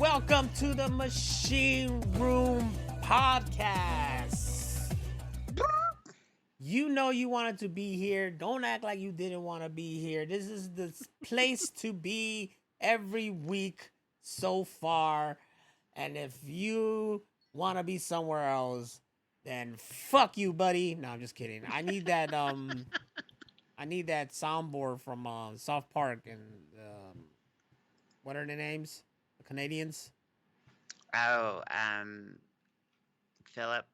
Welcome to the Machine Room Podcast. You know you wanted to be here. Don't act like you didn't want to be here. This is the place to be every week so far. And if you want to be somewhere else, then fuck you, buddy. No, I'm just kidding. I need that soundboard from South Park and what are their names? The Canadians? Oh, Philip,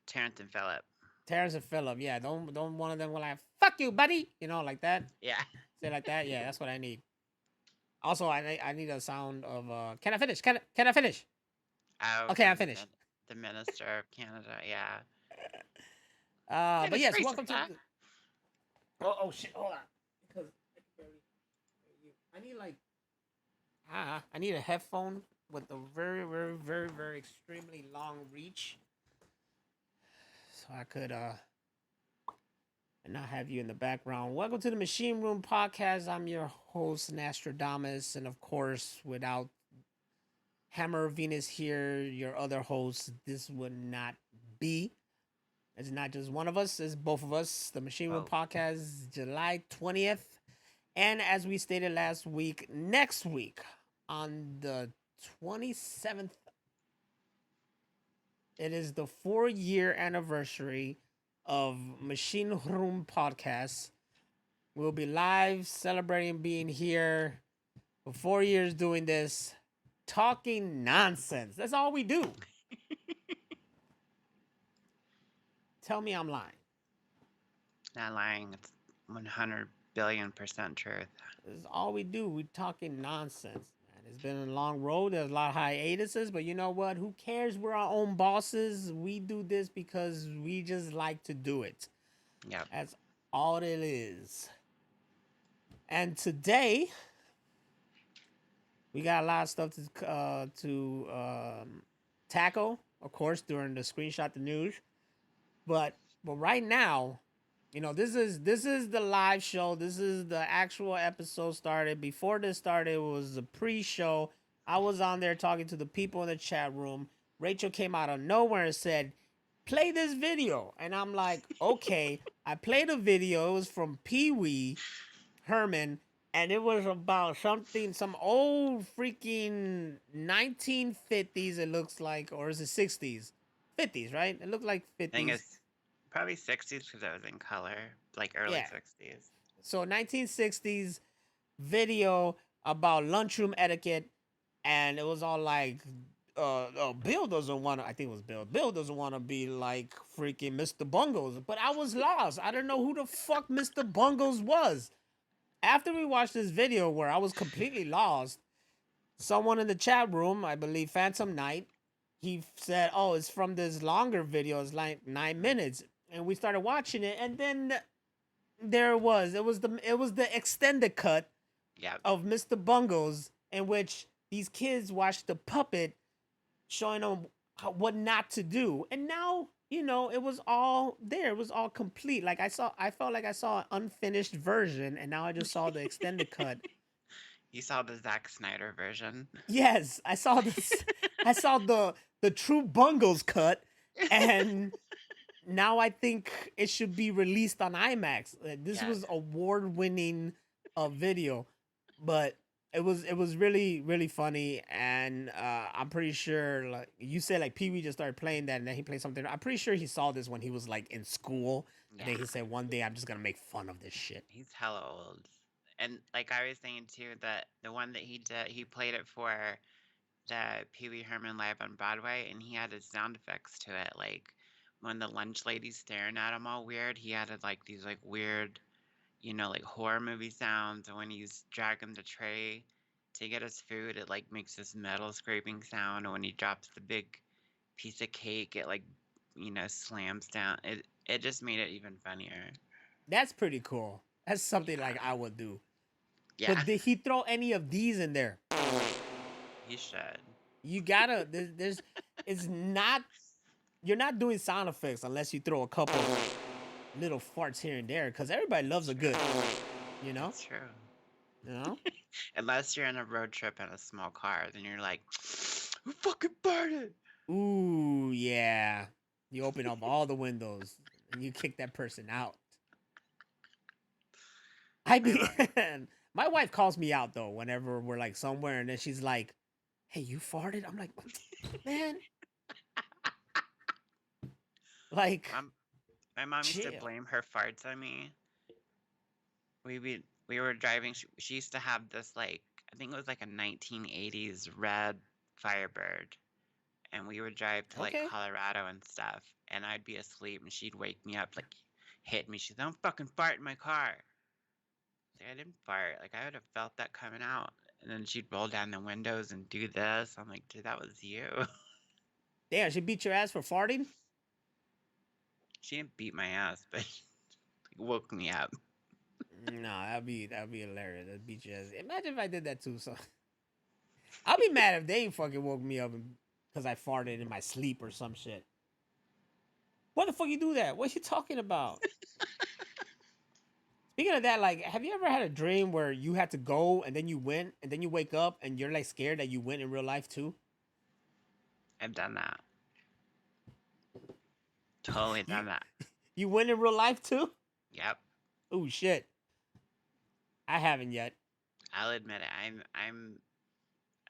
Terrence and Philip. Terrence and Phillip, yeah. Don't one of them go like "fuck you, buddy," like that. Yeah. Say like that, yeah. That's what I need. Also, I need a sound of can I finish? Can I finish? Oh, Okay, I'm from finished. the Minister of Canada. Yeah. But Finish yes, racing, welcome to. huh? Oh shit! Hold on, because I can barely hear you. I need like I need a headphone with a very very very very extremely long reach, so I could and not have you in the background. Welcome to the Machine Room Podcast. I'm your host, Nostradamus, and of course, without Hammer Venus here, your other host, this would not be. It's not just one of us, it's both of us. The Machine Room Oh, Podcast, July 20th. And as we stated last week, next week on the 27th, it is the 4-year anniversary of Machine Room Podcast. We'll be live celebrating being here for 4 years doing this, talking nonsense. That's all we do. Tell me I'm lying. not lying. It's 100 billion% truth. That's all we do. We talking nonsense, man. It's been a long road. There's a lot of hiatuses, but you know what? Who cares? We're our own bosses. We do this because we just like to do it. Yep. That's all it is. And today, we got a lot of stuff to tackle, of course, during the screenshot the news. But right now, this is the live show. This is the actual episode started. Before this started, it was a pre-show. I was on there talking to the people in the chat room. Rachel came out of nowhere and said, "Play this video," and I'm like, "Okay." I played a video. It was from Pee Wee Herman, and it was about some old freaking 1950s. It looks like, or is it 60s? 50s, right? It looked like I think 50s. it's probably 60s because it was in color, like early Yeah. 60s. So 1960s video about lunchroom etiquette, and it was all like, Bill doesn't want to. I think it was Bill. Bill doesn't want to be like freaking Mr. Bungles, but I was lost. I didn't know who the fuck Mr. Bungles was. After we watched this video where I was completely lost, someone in the chat room, I believe Phantom Knight, he said, "Oh, it's from this longer video. It's like 9 minutes." And we started watching it, and then there it was. It was the extended cut Yep. of Mr. Bungles, in which these kids watched the puppet showing them what not to do. And now, it was all there. It was all complete. Like I felt like I saw an unfinished version, and now I just saw the extended cut. You saw the Zack Snyder version. Yes, I saw this. I saw the true Bungles cut, and now I think it should be released on IMAX. This Yes. was award-winning video, but it was really really funny, and I'm pretty sure, like you said, like Pee Wee just started playing that, and then he played something. I'm pretty sure he saw this when he was like in school, and then he Yeah. said one day I'm just gonna make fun of this shit. He's hella old. And like I was saying too, that the one that he did, he played it for the Pee Wee Herman Live on Broadway, and he added sound effects to it. Like when the lunch lady's staring at him all weird, he added like these like weird, like horror movie sounds. And when he's dragging the tray to get his food, it like makes this metal scraping sound. And when he drops the big piece of cake, it like, slams down. It just made it even funnier. That's pretty cool. That's something Yeah. like I would do. Yeah, But did he throw any of these in there? he should. You gotta. There's. It's not. You're not doing sound effects unless you throw a couple little farts here and there, because everybody loves a good. You know. That's true. You know. Unless you're in a road trip in a small car, then you're like, who fucking farted? Ooh, yeah. You open up all the windows and you kick that person out. I My be mom, my wife calls me out though whenever we're like somewhere and then she's like, "Hey, you farted?" I'm like, "Man, like mom, my mom used to chill." blame her farts on me. We were driving. She used to have this like I think it was like a 1980s red Firebird, and we would drive to like Okay. Colorado and stuff. And I'd be asleep, and she'd wake me up, like hit me. She's, "Don't fucking fart in my car." Like, I didn't fart. Like I would have felt that coming out. And then she'd roll down the windows and do this. I'm like, dude, that was you. Damn, she beat your ass for farting? She didn't beat my ass, but she woke me up. No, that'd be hilarious. That'd beat your ass. Imagine if I did that too. So I'll be mad if they fucking woke me up because I farted in my sleep or some shit. What the fuck you do that? What you talking about? Speaking of that, like, have you ever had a dream where you had to go and then you went and then you wake up and you're like scared that you went in real life too? I've done that. Totally You done that. you went in real life too? Yep. Oh shit. I haven't yet. I'll admit it. I'm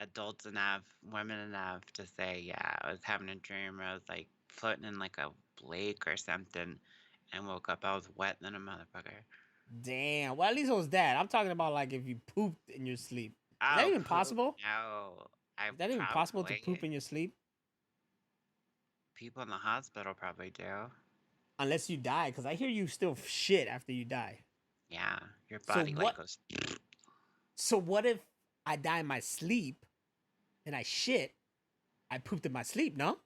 adult enough, women enough to say, yeah, I was having a dream where I was like floating in like a lake or something and woke up. I was wet than a motherfucker. Damn. Well, at least it was that. I'm talking about like if you pooped in your sleep. Is that Oh, even poop. possible? No. I Is that even possible to poop probably, in your sleep? people in the hospital probably do. Unless you die, because I hear you still shit after you die. Yeah. Your So body like what? goes, So what if I die in my sleep and I shit? I pooped in my sleep, no?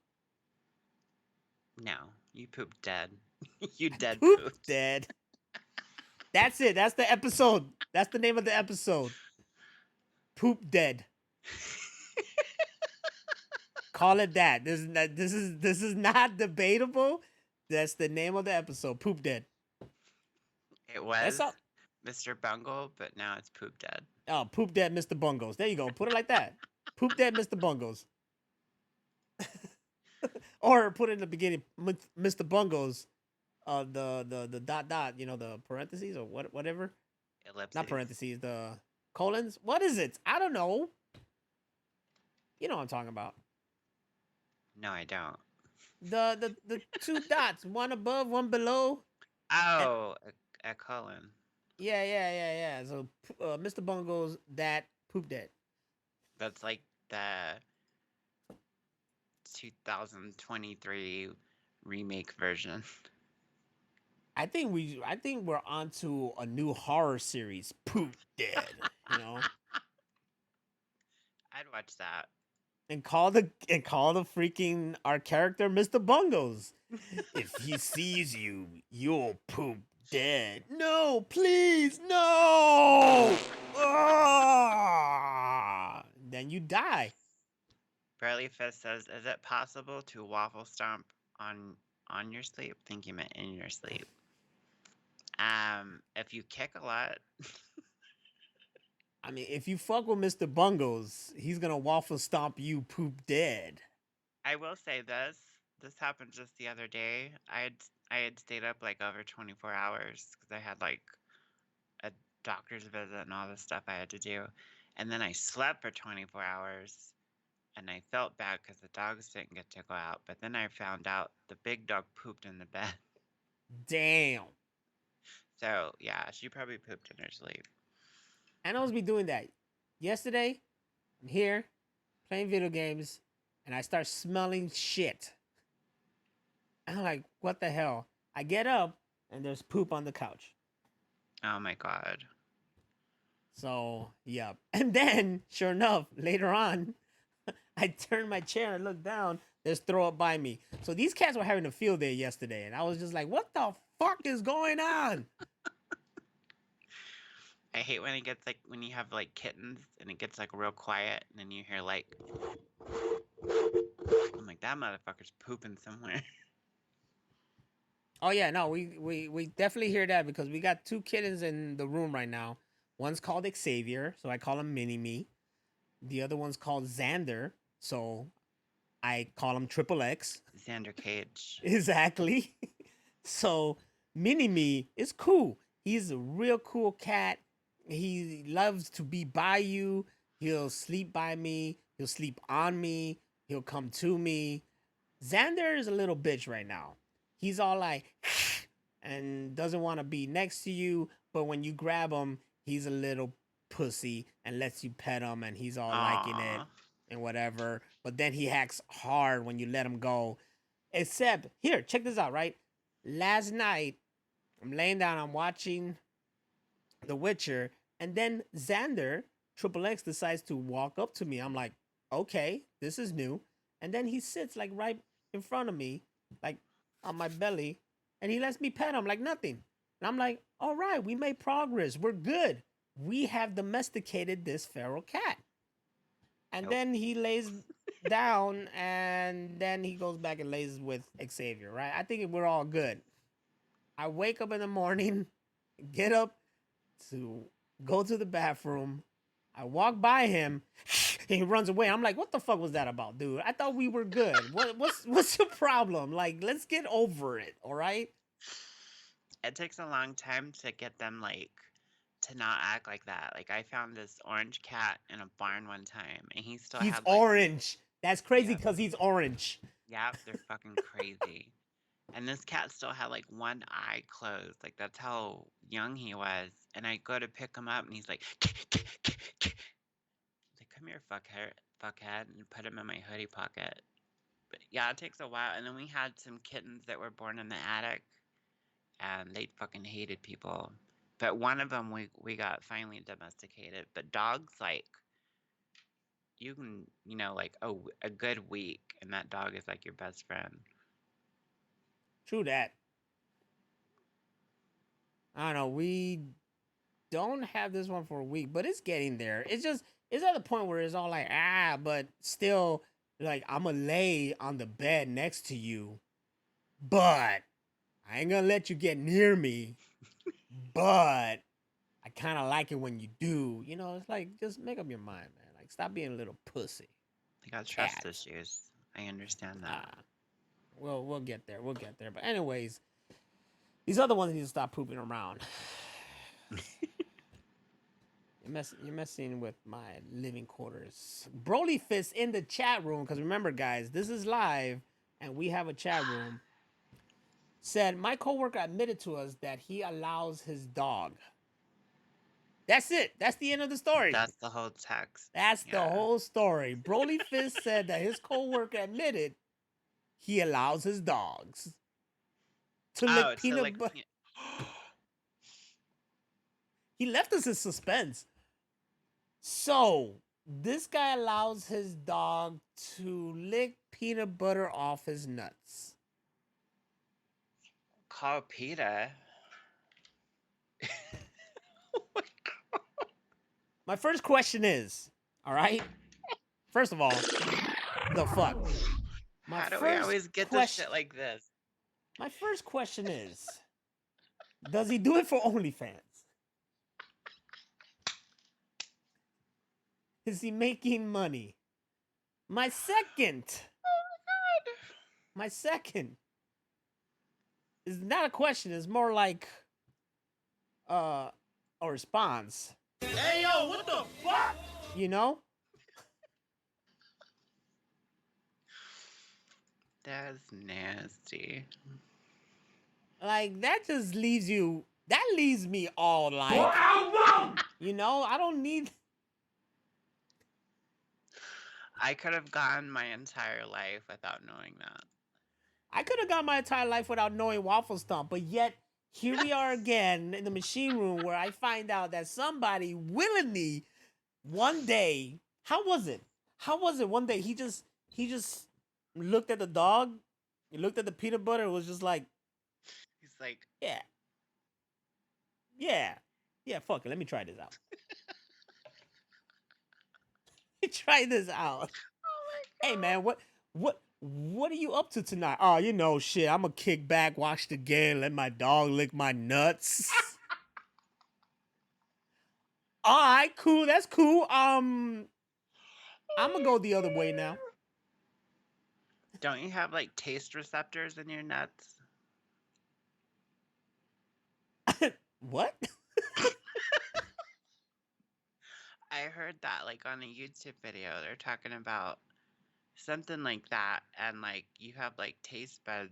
no, you poop dead. You I dead pooped pooped. dead. That's it. That's the episode. That's the name of the episode. Poop dead. Call it that. This is not debatable. That's the name of the episode. Poop dead. It That's was all. Mr. Bungle, but now it's poop dead. Oh, poop dead, Mr. Bungles. There you go. Put it like that. Poop dead, Mr. Bungles. Or put it in the beginning, Mr. Bungles. The dot dot. You know the parentheses or whatever. Not Ellipses. parentheses. The colons. What is it? I don't know. You know what I'm talking about. No, I don't. The two dots, one above, one below, and Oh, a colon. yeah. So Mr. Bungles that poop dead. That's like the 2023 remake version. I think we're onto a new horror series, Poop Dead. You know, I'd watch that. and call the freaking our character Mr. Bungles. If he sees you, you'll poop dead. No, please, no. Ah! Then you die. Burley Fist says, "Is it possible to waffle stomp on your sleep?" I think you meant in your sleep. If you kick a lot, I mean, if you fuck with Mr. Bungles, he's gonna waffle stomp you poop dead. I will say this. This happened just the other day. I had stayed up like over 24 hours because I had like a doctor's visit and all the stuff I had to do. And then I slept for 24 hours and I felt bad because the dogs didn't get to go out. But then I found out the big dog pooped in the bed. Damn. So yeah, she probably pooped in her sleep. I know be doing that. Yesterday, I'm here playing video games, and I start smelling shit. I'm like, what the hell? I get up, and there's poop on the couch. Oh my God. So, yep. And then, sure enough, later on, I turn my chair and look down. There's throw up by me. So these cats were having a field day yesterday, and I was just like, what the fuck is going on? I hate when it gets like when you have like kittens and it gets like real quiet and then you hear like I'm like that motherfucker's pooping somewhere. Oh yeah, no, we definitely hear that because we got two kittens in the room right now. One's called Xavier, so I call him Mini Me. The other one's called Xander, so I call him Triple X. Xander Cage. Exactly. So Mini Me is cool. He's a real cool cat. He loves to be by you. He'll sleep by me. He'll sleep on me. He'll come to me. Xander is a little bitch right now. He's all like and doesn't want to be next to you, but when you grab him, he's a little pussy and lets you pet him and he's all liking it Aw. and whatever. But then he hacks hard when you let him go. Except here, check this out, right? Last night, I'm laying down, I'm watching The Witcher, and then Xander, Triple X, decides to walk up to me. I'm like, okay, this is new. And then he sits like right in front of me, like on my belly, and he lets me pet him like nothing. And I'm like, all right, we made progress. We're good. We have domesticated this feral cat. And Nope. then he lays down and then he goes back and lays with Xavier, right? I think we're all good. I wake up in the morning, get up to go to the bathroom. I walk by him, and he runs away. I'm like, what the fuck was that about, dude? I thought we were good. What's your problem? Like, let's get over it, all right? It takes a long time to get them like to not act like that. Like I found this orange cat in a barn one time and he still He's had like orange. That's crazy yep, because he's orange. yep, they're fucking crazy. And this cat still had like one eye closed. Like that's how young he was. And I go to pick him up and he's like like, come here, fuckhead, and put him in my hoodie pocket. But yeah, it takes a while. And then we had some kittens that were born in the attic and they fucking hated people. But one of them we got finally domesticated. But dogs, like, you can, like a good week and that dog is like your best friend. True that. I don't know. We don't have this one for a week, but it's getting there. It's at the point where it's all like but still like I'ma lay on the bed next to you, but I ain't gonna let you get near me. But I kind of like it when you do. You know, it's like just make up your mind, man. Like stop being a little pussy. They got trust Cats. issues. I understand that. Ah, we'll get there. We'll get there. But anyways, these other ones need to stop pooping around. You're messing with my living quarters. Broly Fist in the chat room, because remember, guys, this is live and we have a chat room. Said my coworker admitted to us that he allows his dog. That's it. That's the end of the story. That's the whole text. That's the Yeah. whole story. Broly Fist said that his coworker admitted he allows his dogs to lick Oh, to peanut like butter. He left us in suspense. So this guy allows his dog to lick peanut butter off his nuts. call PETA. My first question is, all right? First of all, the fuck. My How do we first always get this question. shit like this? My first question is, does he do it for OnlyFans? Is he making money? My second. My second is not a question. It's more like a response. Hey yo, what the fuck? You know? That's nasty. Like that just leaves you. That leaves me all like. You know, I don't need. I could have gone my entire life without knowing that. I could have gone my entire life without knowing Waffle Stomp, but yet here we are again in the machine room where I find out that somebody willingly one day. How was it? How was it? One day he just looked at the dog. He looked at the peanut butter. It was just like, He's like, yeah, yeah, yeah. Fuck it. Let me try this out. Let me try this out. oh Hey man, what are you up to tonight? Oh, you know, shit. I'm gonna kick back, watch the game, let my dog lick my nuts. All right, cool. That's cool. I'm gonna go the other way now. Don't you have like taste receptors in your nuts? What? I heard that like on a YouTube video. They're talking about something like that, and like you have like taste buds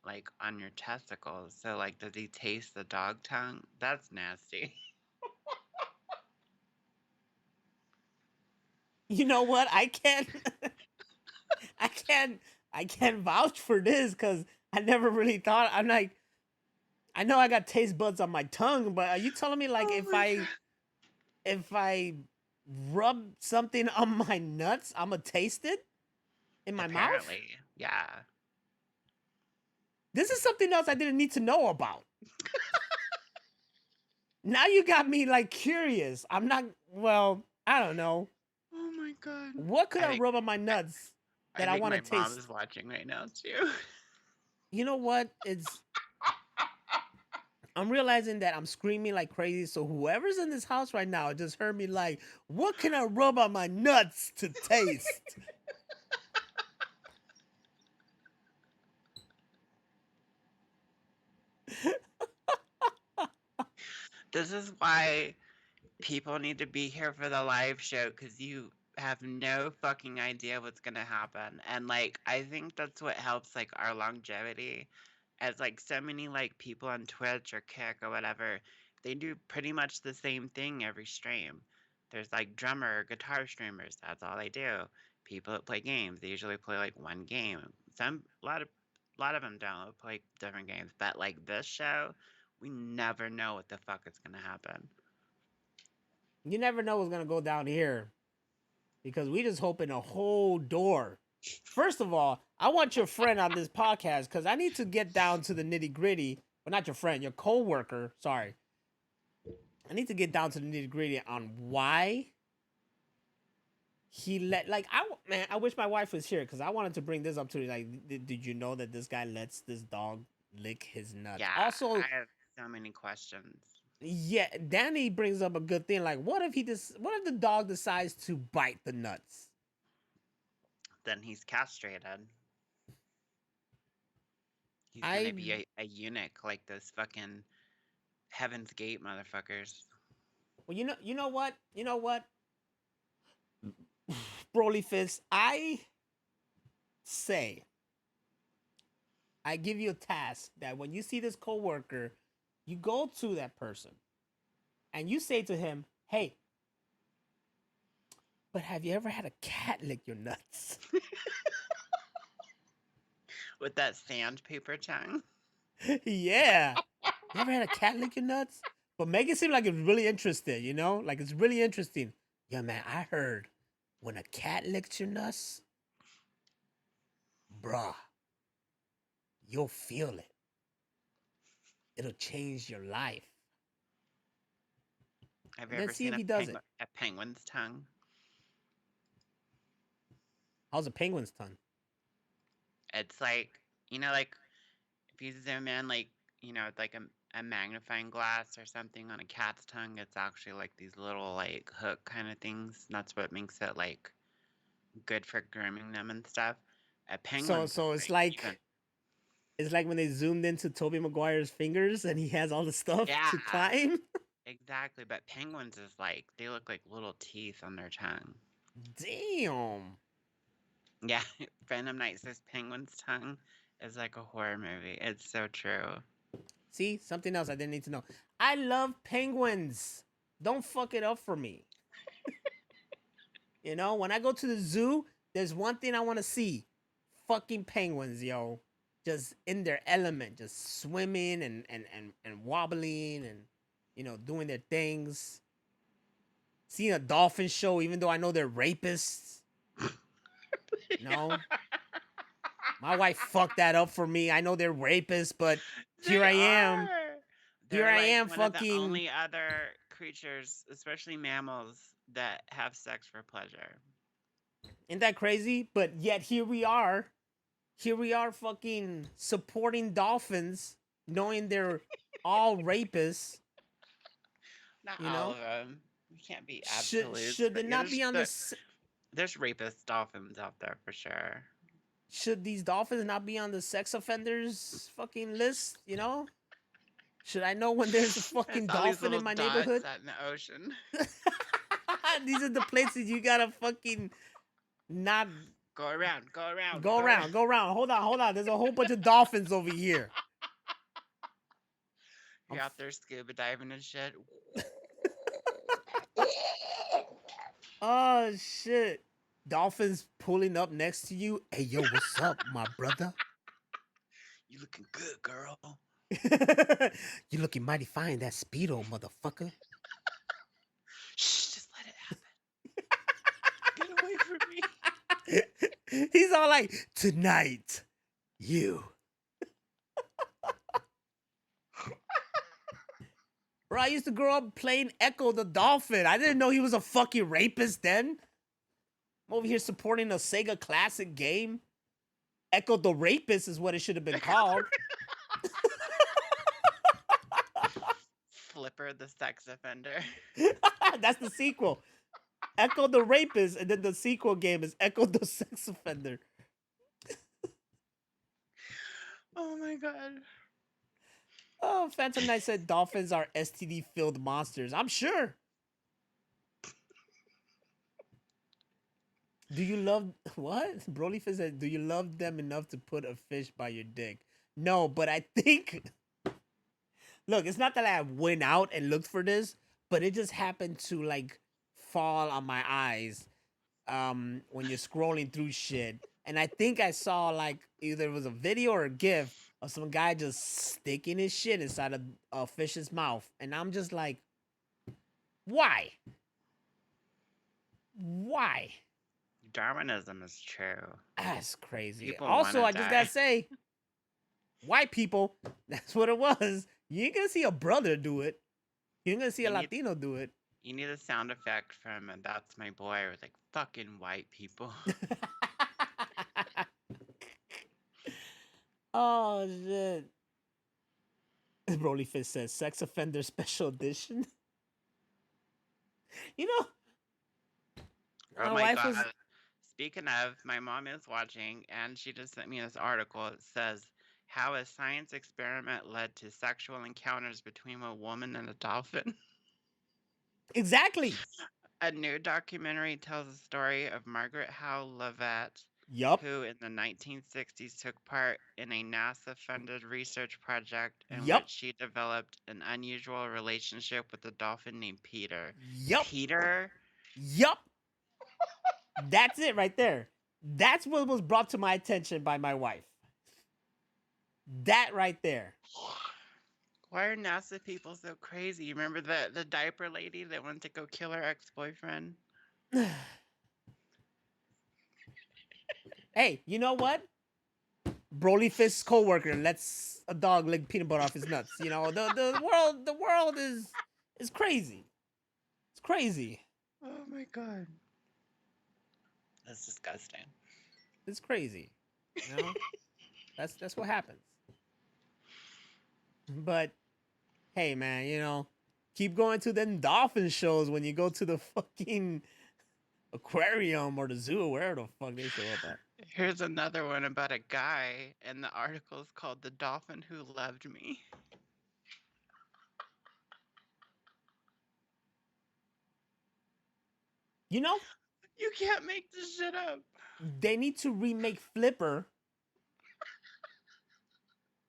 like on your testicles. So like, does he taste the dog tongue? That's nasty. You know what? I can't. I can't. I can't vouch for this because I never really thought. I'm like, I know I got taste buds on my tongue, but are you telling me like Oh if my I god. if I rub something on my nuts, I'm gonna taste it in my mouth? Apparently, yeah. This is something else I didn't need to know about. Now you got me like curious. I'm not. Well, I don't know. Oh my god. What could I I think rub on my I, nuts I that I think want to my mom is taste? watching right now too. You know what? I'm realizing that I'm screaming like crazy. So whoever's in this house right now just heard me like, what can I rub on my nuts to taste? This is why people need to be here for the live show, because you have no fucking idea what's gonna happen. And like, I think that's what helps like our longevity, as like so many like people on Twitch or Kick or whatever, they do pretty much the same thing every stream. There's like drummer or guitar streamers, that's all they do. People that play games, they usually play like one game. A lot of them don't play different games, but like this show, we never know what the fuck is gonna happen. You never know what's gonna go down here because we just open a whole door. First of all, I want your friend on this podcast because I need to get down to the nitty gritty. Well, not your friend, your coworker. Sorry, I need to get down to the nitty gritty on why he let. Like, man, I wish my wife was here because I wanted to bring this up to you. Like, did you know that this guy lets this dog lick his nuts? Yeah, Also, I have so many questions. yeah, Danny brings up a good thing. Like, what if the dog decides to bite the nuts? Then he's castrated. He's gonna I be a eunuch like those fucking Heaven's Gate motherfuckers. Well, you know what, Broly Fist. Say, I give you a task that when you see this coworker, you go to that person and you say to him, "Hey, but have you ever had a cat lick your nuts?" With that sandpaper tongue. Yeah, you ever had a cat lick your nuts? But make it seem like it's really interesting, you know, like it's really interesting. Yeah, man, I heard when a cat licks your nuts, bruh, you'll feel it. It'll change your life. Have you And then ever see seen if a he does it. penguin's tongue? How's a penguin's tongue? It's like, like if you zoom in, like, it's like a magnifying glass or something on a cat's tongue, it's actually like these little like hook kind of things. That's what makes it like good for grooming them and stuff. A So penguin's is so like even. it's like when they zoomed into Toby Maguire's fingers and he has all the stuff Yeah, to climb. exactly. But penguins is like they look like little teeth on their tongue. Damn. Yeah, Venom Knight says penguin's tongue is like a horror movie. It's so true. See, something else I didn't need to know. I love penguins. Don't fuck it up for me. You know, when I go to the zoo, there's one thing I want to see. Fucking penguins, yo. Just in their element, just swimming and wobbling and doing their things. Seeing a dolphin show, even though I know they're rapists. No, my wife fucked that up for me. I know they're rapists, but here They I am. are. Here They're I like am, one of the fucking. only other creatures, especially mammals, that have sex for pleasure. Isn't that crazy? But yet here we are. Here we are, fucking supporting dolphins, knowing they're all rapists. Not You all know, of them. can't be absolutes, Should but it yeah, not be on the there's rapist dolphins out there for sure. should these dolphins not be on the sex offenders fucking list? You know, should I know when there's a There's fucking all these dolphin little in my dots neighborhood? out in the ocean. These are the places you gotta fucking not Go around, go around, go go around. around, go around. Hold on. There's a whole bunch of dolphins over here. You're out there scuba diving and shit. Oh shit. Dolphins pulling up next to you. Hey yo, what's up, my brother? You looking good, girl. You looking mighty fine, that speedo, motherfucker. Shh, just let it happen. Get away from me. He's all like, tonight, you. Bro, I used to grow up playing Echo the Dolphin. I didn't know he was a fucking rapist then. I'm over here supporting a Sega classic game. Echo the Rapist is what it should have been called. Flipper the sex offender. That's the sequel. Echo the Rapist, and then the sequel game is Echo the Sex Offender. Oh my god. Oh, Phantom Knight said dolphins are STD filled monsters. I'm sure. Do you love what? Broly said, do you love them enough to put a fish by your dick? No, but I think look, it's not that I went out and looked for this, but it just happened to like fall on my eyes when you're scrolling through shit. And I think I saw like either it was a video or a gif of some guy just sticking his shit inside a fish's mouth. And I'm just like, why? Why? Darwinism is true. That's crazy. People Also, wanna I just die. gotta say, white people, that's what it was. You ain't gonna see a brother do it. You ain't gonna see a Latino do it. You need a sound effect from That's My Boy with like fucking white people. Oh shit. Broly Fist says sex offender special edition. You know, Oh my my wife god. was Speaking of, my mom is watching and she just sent me this article. It says how a science experiment led to sexual encounters between a woman and a dolphin. exactly. A new documentary tells the story of Margaret Howe Leavitt, Yup. who in the 1960s took part in a NASA-funded research project in Yup. which she developed an unusual relationship with a dolphin named Peter. Yup. Peter? Yup. That's it right there. That's what was brought to my attention by my wife. That right there. Why are NASA people so crazy? You remember the diaper lady that went to go kill her ex-boyfriend? Hey, you know what? Broly Fist's coworker lets a dog lick peanut butter off his nuts. You know, the world is crazy. It's crazy. Oh my god. That's disgusting. It's crazy. You know? That's what happens. But hey man, you know, keep going to them dolphin shows when you go to the fucking aquarium or the zoo or wherever the fuck they show up at. Here's another one about a guy, and the article is called The Dolphin Who Loved Me. You know, You can't make this shit up. they need to remake Flipper.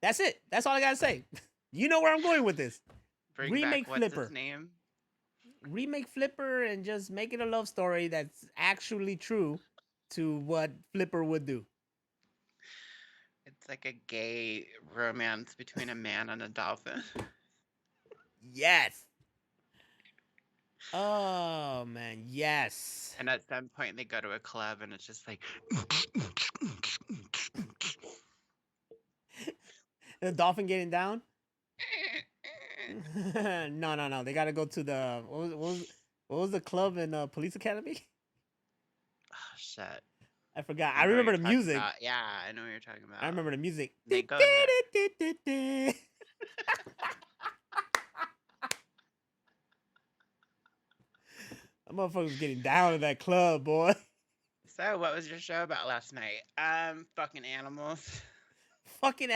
That's it. That's all I gotta say. You know where I'm going with this. Bring Remake back what's Flipper. his name? Remake Flipper and just make it a love story that's actually true to what Flipper would do. It's like a gay romance between a man and a dolphin. Yes. Oh man, yes. And at some point they go to a club and it's just like The dolphin getting down? No. They gotta go to the what was the club in Police Academy? oh shit. I forgot. I I know what remember you're the talking music. about. Yeah, I know what you're talking about. I remember the music. They go there. That motherfucker's getting down in that club, boy. So, what was your show about last night? Fucking animals. Fucking.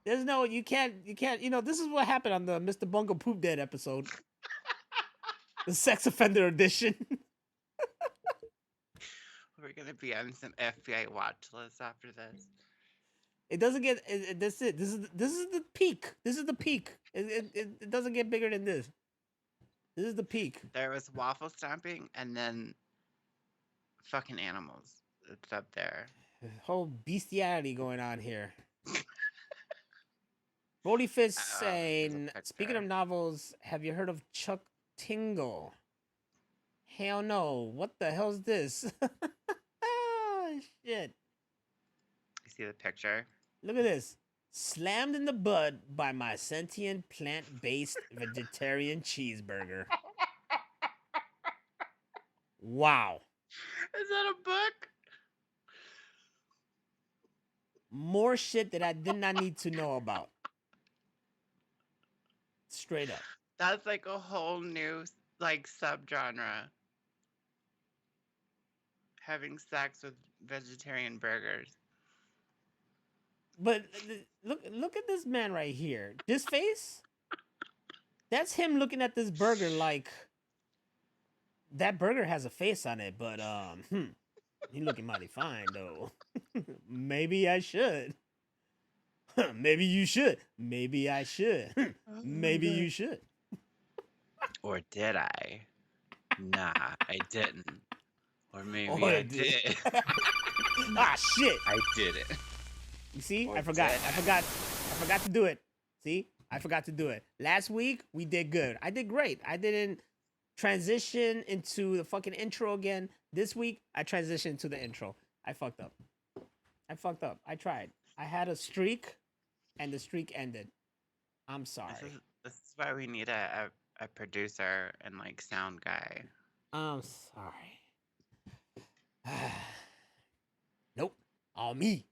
There's no, you can't. This is what happened on the Mr. Bungle Poop Dead episode, the sex offender edition. We're gonna be on some FBI watch list after this. It doesn't get. That's it. This is the peak. This is the peak. It doesn't get bigger than this. This is the peak. There was waffle stomping and then fucking animals. It's up there. Whole bestiality going on here. Brody Fist saying, speaking of novels, have you heard of Chuck Tingle? Hell no. What the hell's this? Oh, shit. You see the picture? Look at this. Slammed in the bud by my sentient plant-based vegetarian cheeseburger. Wow. Is that a book? More shit that I did not need to know about. Straight up. That's like a whole new like subgenre. Having sex with vegetarian burgers. But look at this man right here. This face? That's him looking at this burger like that burger has a face on it, but he looking mighty fine though. Maybe I should. Maybe you should. Maybe I should. Maybe you should. Or did I? Nah, I didn't. Or maybe I did. Ah, shit. I did it. You see? Or I forgot. did I forgot to do it. See? I forgot to do it. Last week, we did good. I did great. I didn't transition into the fucking intro again. This week, I transitioned to the intro. I fucked up. I tried. I had a streak, and the streak ended. I'm sorry. This is why we need a producer and like sound guy. I'm sorry. Nope. All me.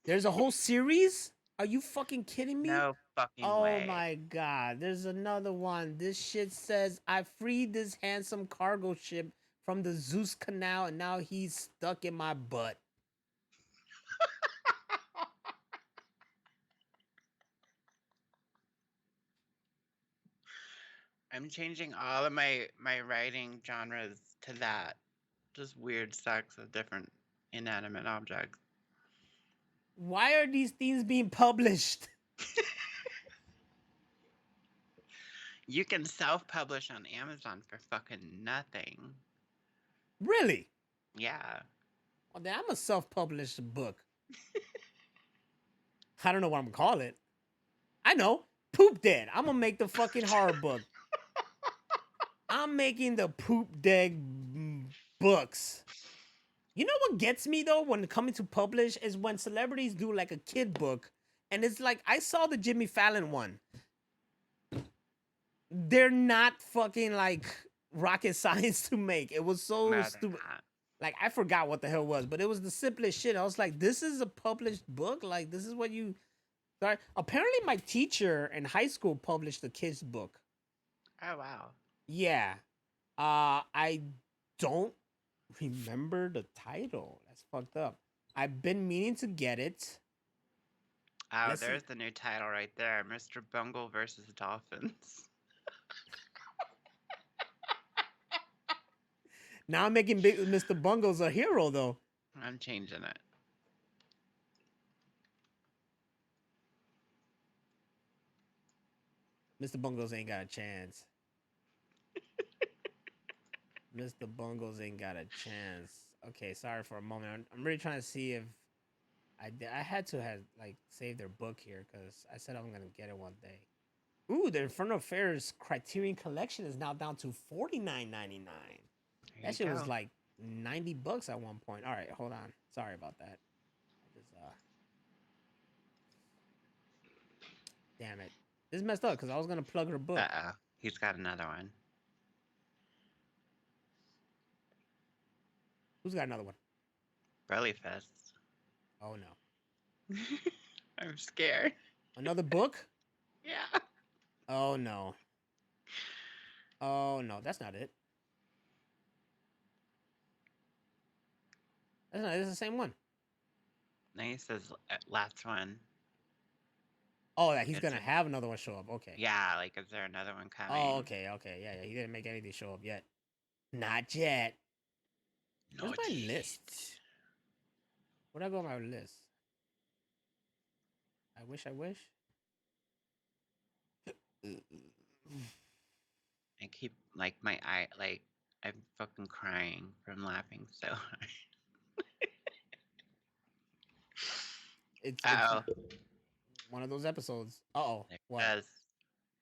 There's a whole series? Are you fucking kidding me? No fucking way. Oh my god. There's another one. This shit says, I freed this handsome cargo ship from the Zeus Canal and now he's stuck in my butt. I'm changing all of my writing genres to that. Just weird sex with different inanimate objects. Why are these things being published? You can self-publish on Amazon for fucking nothing. Really? Yeah. Well, then I'm a self-published book. I don't know what I'm gonna call it. I know. Poop Dead. I'm gonna make the fucking horror book. I'm making the Poop Dead books. You know what gets me though when coming to publish is when celebrities do like a kid book and it's like I saw the Jimmy Fallon one. They're not fucking like rocket science to make. It was so stupid. Like I forgot what the hell it was, but it was the simplest shit. I was like, this is a published book? Like this is what you start. Apparently my teacher in high school published a kid's book. Oh wow. Yeah. I don't remember the title. That's fucked up. I've been meaning to get it. Oh, there's the new title right there. Mr. Bungle versus Dolphins. Now I'm making Mr. Bungles a hero though. I'm changing it. Mr. Bungles ain't got a chance. Mr. Bungles ain't got a chance. Okay, sorry for a moment. I'm really trying to see if I had to have like saved their book here because I said I'm gonna get it one day. Ooh, the Infernal Affairs Criterion Collection is now down to $49.99. That shit was like $90 at one point. All right, hold on. Sorry about that. Damn it. This is messed up because I was gonna plug her book. Uh-oh. He's got another one. Who's got another one? Belly Fist. Oh no. I'm scared. Another book? Yeah. Oh no. Oh no, that's not it. That's not. It's the same one. No, he says last one. Oh, that he's It's gonna a, have another one show up. Okay. yeah, like is there another one Oh, coming? okay, okay, yeah, yeah. He didn't make anything show up yet. Not yet. Where's Not my yet. lists? Where'd I go on my list? I wish. I wish. I keep like my eye like I'm fucking crying from laughing so hard. It's Uh oh. one of those episodes. Oh, There it what? goes.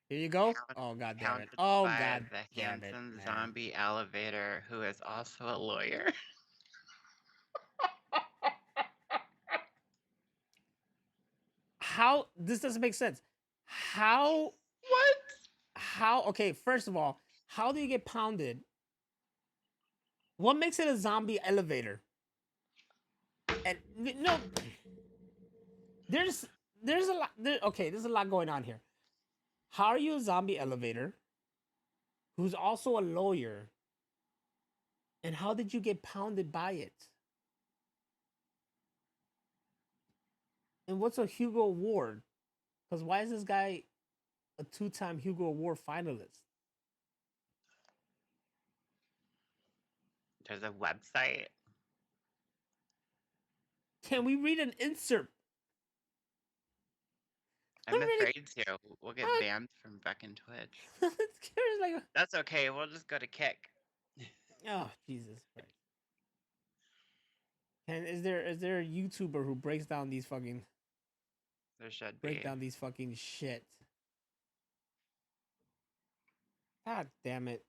Here you go. Count, Oh god damn it. counted Oh by god the damn it, handsome man. zombie elevator who is also a lawyer. How this doesn't make sense. How What? how okay, first of all, how do you get pounded? What makes it a zombie elevator? And no, there's there's a lot okay, there's a lot going on here. How are you a zombie elevator who's also a lawyer? And how did you get pounded by it? And what's a Hugo Award? Because why is this guy a two-time Hugo Award finalist? There's a website. Can we read an insert? I'm I'm really afraid to. We'll get I'm banned from fucking Twitch. curious, like, That's okay. We'll just go to Kick. oh Jesus Christ! And is there a YouTuber who There should break be. down these fucking shit? God damn it!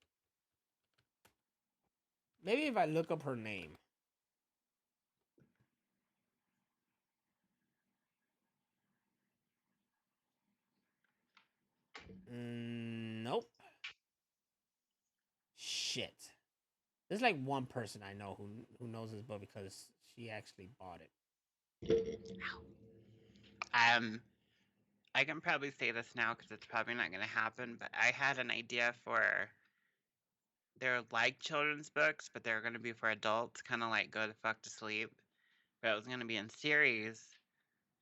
Maybe if I look up her name. Nope. Shit. There's like one person I know who knows this book because she actually bought it. Um, I can probably say this now because it's probably not going to happen, but I had an idea for they're like children's books, but they're going to be for adults, kind of like Go the Fuck to Sleep. But it was going to be in series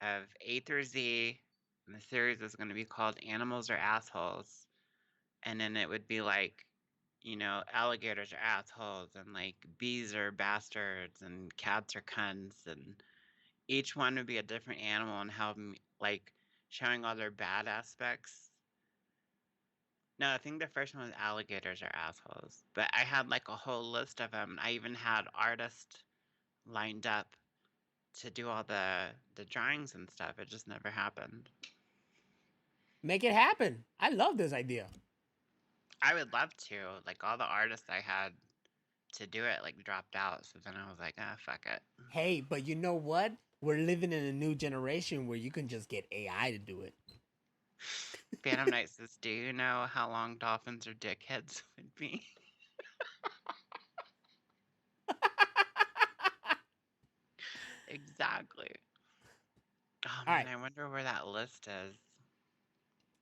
of A through Z, and the series was going to be called Animals Are Assholes. And then it would be like, alligators are assholes, and like bees are bastards, and cats are cunts, and each one would be a different animal and how, like, showing all their bad aspects. No, I think the first one was alligators are assholes. But I had like a whole list of them. I even had artists lined up to do all the drawings and stuff. It just never happened. Make it happen. I love this idea. I would love to. Like all the artists I had to do it like dropped out. So then I was like, ah, fuck it. Hey, but you know what? We're living in a new generation where you can just get AI to do it. Phantom Knight says, do you know how long dolphins or dickheads would be? Exactly. Oh All man, right. I wonder where that list is.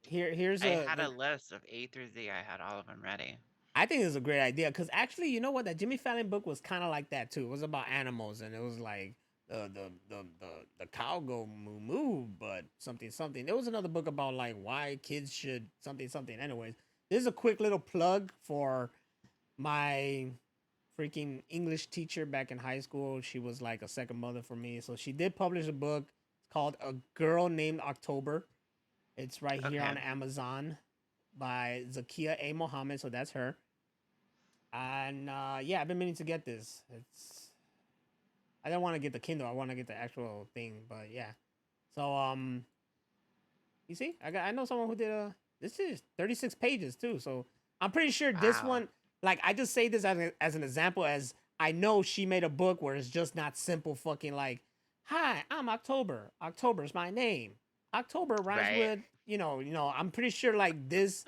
Here's I a had a list of A through Z. I had all of them ready. I think this is a great idea because actually, you know what? That Jimmy Fallon book was kind of like that too. It was about animals, and it was like the cow go moo moo, but something something. There was another book about like why kids should something something. Anyways, this is a quick little plug for my freaking English teacher back in high school. She was like a second mother for me. So she did publish a book called A Girl Named October. It's right here Okay. on Amazon by Zakia A. Mohammed. So that's her. And yeah, I've been meaning to get this. I don't want to get the Kindle. I want to get the actual thing. But yeah. So you see, I know someone who did a. This is 36 pages too. So I'm pretty sure this Wow. one. Like I just say this as an example, as I know she made a book where it's just not simple fucking like, hi, I'm October. October's my name. October rhymes Right. with I'm pretty sure like this.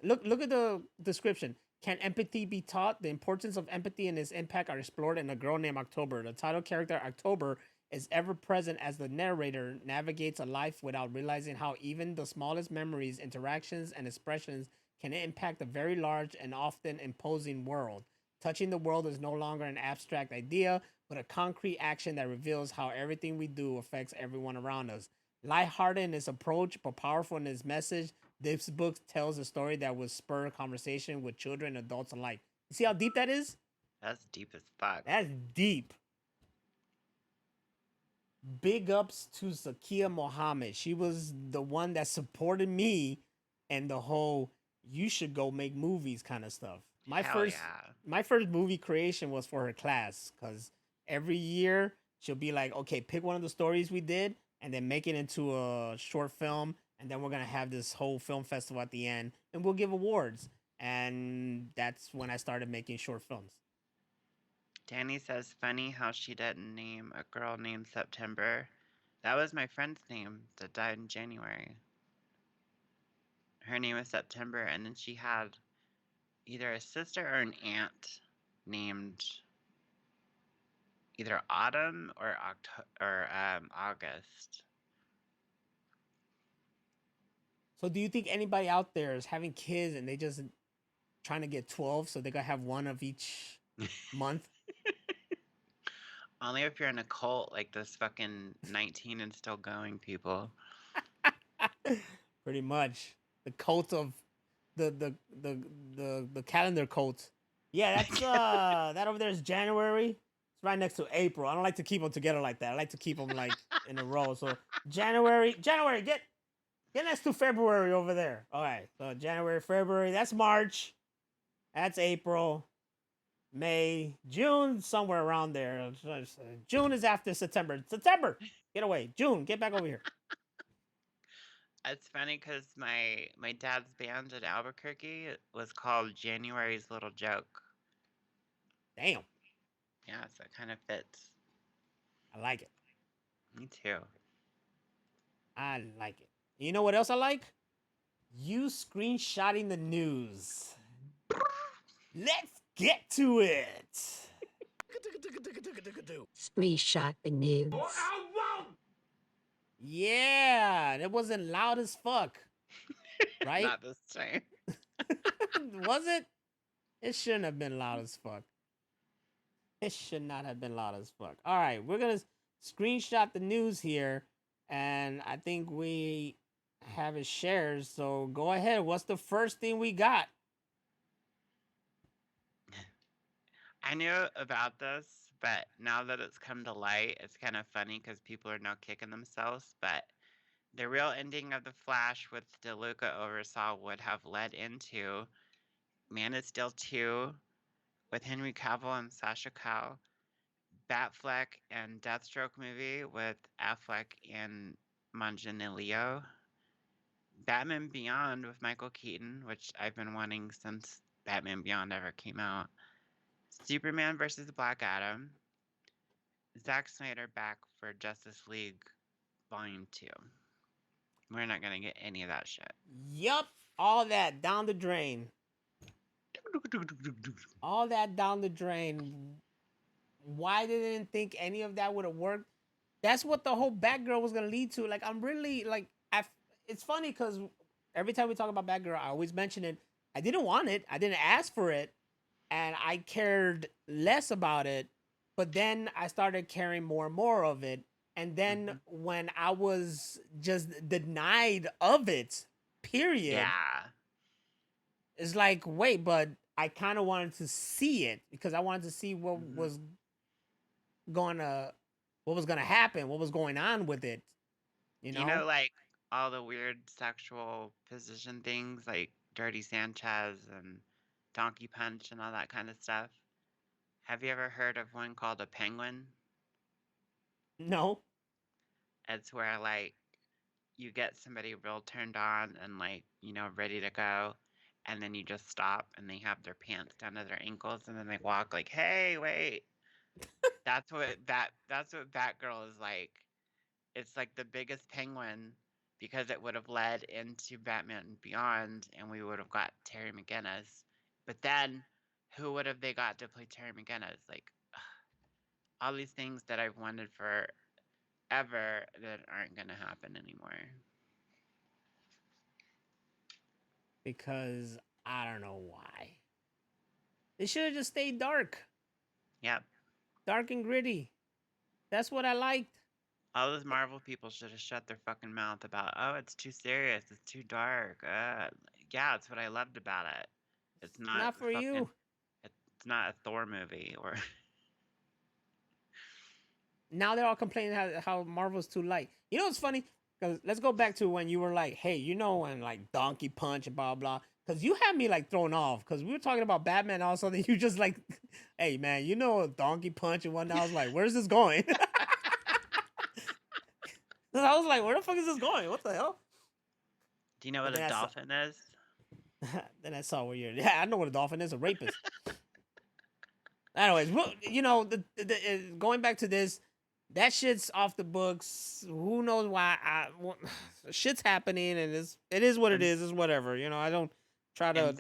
Look at the description. Can empathy be taught? The importance of empathy and its impact are explored in A Girl Named October. The title character October is ever present as the narrator navigates a life without realizing how even the smallest memories, interactions, and expressions can it impact a very large and often imposing world. Touching the world is no longer an abstract idea, but a concrete action that reveals how everything we do affects everyone around us. Lighthearted in its approach, but powerful in its message, this book tells a story that will spur conversation with children and adults alike. You see how deep that is? That's deep as fuck. That's deep. Big ups to Zakia Mohammed. She was the one that supported me and the whole you should go make movies kind of stuff. My Hell first yeah. my first movie creation was for her class cuz every year she'll be like, "Okay, pick one of the stories we did and then make it into a short film and then we're going to have this whole film festival at the end and we'll give awards." And that's when I started making short films. Danny says, funny how she didn't name a girl named September. That was my friend's name that died in January. Her name was September, and then she had either a sister or an aunt named either Autumn or August. So do you think anybody out there is having kids and they just trying to get 12 so they gotta have one of each month? Only if you're in a cult like this fucking 19 and still going people. Pretty much. The cult of the calendar cult. Yeah, that's that over there is January. It's right next to April. I don't like to keep them together like that. I like to keep them like in a row. So January, get next to February over there. All right. So January, February, that's March. That's April. May, June, somewhere around there. June is after September. September, get away. June, get back over here. It's funny because my dad's band in Albuquerque was called January's Little Joke. Damn, Yeah, so it kind of fits. I like it. Me too. I like it. You know what else I like? You screenshotting the news. Let's get to it. Screenshot the news. Yeah, it wasn't loud as fuck, right? Not this time. Was it? It shouldn't have been loud as fuck. It should not have been loud as fuck. All right, we're gonna screenshot the news here, and I think we have it shared. So go ahead. What's the first thing we got? I knew about this, but now that it's come to light, it's kind of funny because people are now kicking themselves. But the real ending of The Flash, which DeLuca oversaw, would have led into Man of Steel 2 with Henry Cavill and Sasha Calle, Batfleck and Deathstroke movie with Affleck and Manganiello, Batman Beyond with Michael Keaton, which I've been wanting since Batman Beyond ever came out, Superman vs. Black Adam, Zack Snyder back for Justice League Volume 2. We're not going to get any of that shit. Yup, all that down the drain. All that down the drain. Why didn't think any of that would have worked? That's what the whole Batgirl was gonna lead to. Like, I'm really like, it's funny because every time we talk about Batgirl, I always mention it. I didn't want it. I didn't ask for it, and I cared less about it. But then I started caring more and more of it. And then when I was just denied of it, period, Yeah. it's like, wait, but I kind of wanted to see it because I wanted to see was gonna what was gonna happen, what was going on with it, you You know? know, like all the weird sexual position things like Dirty Sanchez and Donkey Punch and all that kind of stuff? Have you ever heard of one called a penguin? No. It's where like you get somebody real turned on and like, ready to go, and then you just stop and they have their pants down to their ankles and then they walk like, "Hey, wait." That's what Batgirl is like. It's like the biggest penguin because it would have led into Batman Beyond and we would have got Terry McGinnis. But then who would have they got to play Terry McGinnis? Like all these things that I've wanted forever that aren't going to happen anymore. because I don't know why. They should have just stayed dark, Yep. dark and gritty. That's what I liked. All those Marvel people should have shut their fucking mouth about, oh, it's too serious, it's too dark. Yeah, that's what I loved about it. It's not Not for fucking, you. it's not a Thor movie or. Now they're all complaining how Marvel's too light. You know what's funny? Because let's go back to when you were like, hey, you know, when like Donkey Punch and blah blah. Because you had me like thrown off. Because we were talking about Batman, all of a sudden you just like, hey man, you know Donkey Punch and whatnot. I was like, where's this going? I was like, where the fuck is this going? What the hell? Do you know But what a then dolphin is? then I saw where you're. Yeah, I know what a dolphin is. A rapist. Anyways, you know, going back to this, that shit's off the books. Who knows why? Shit's happening, and it is what it And is. It's whatever. You know, I don't try and to.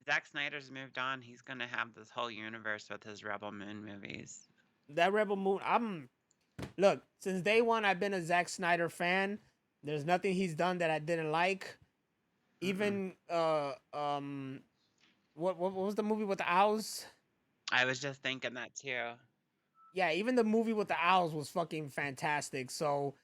Zack Snyder's moved on. He's gonna have this whole universe with his Rebel Moon movies. That Rebel Moon. Look, since day one. I've been a Zack Snyder fan. There's nothing he's done that I didn't like. Mm-mm. Even what was the movie with the owls? I was just thinking that too. Yeah, even the movie with the owls was fucking fantastic. So,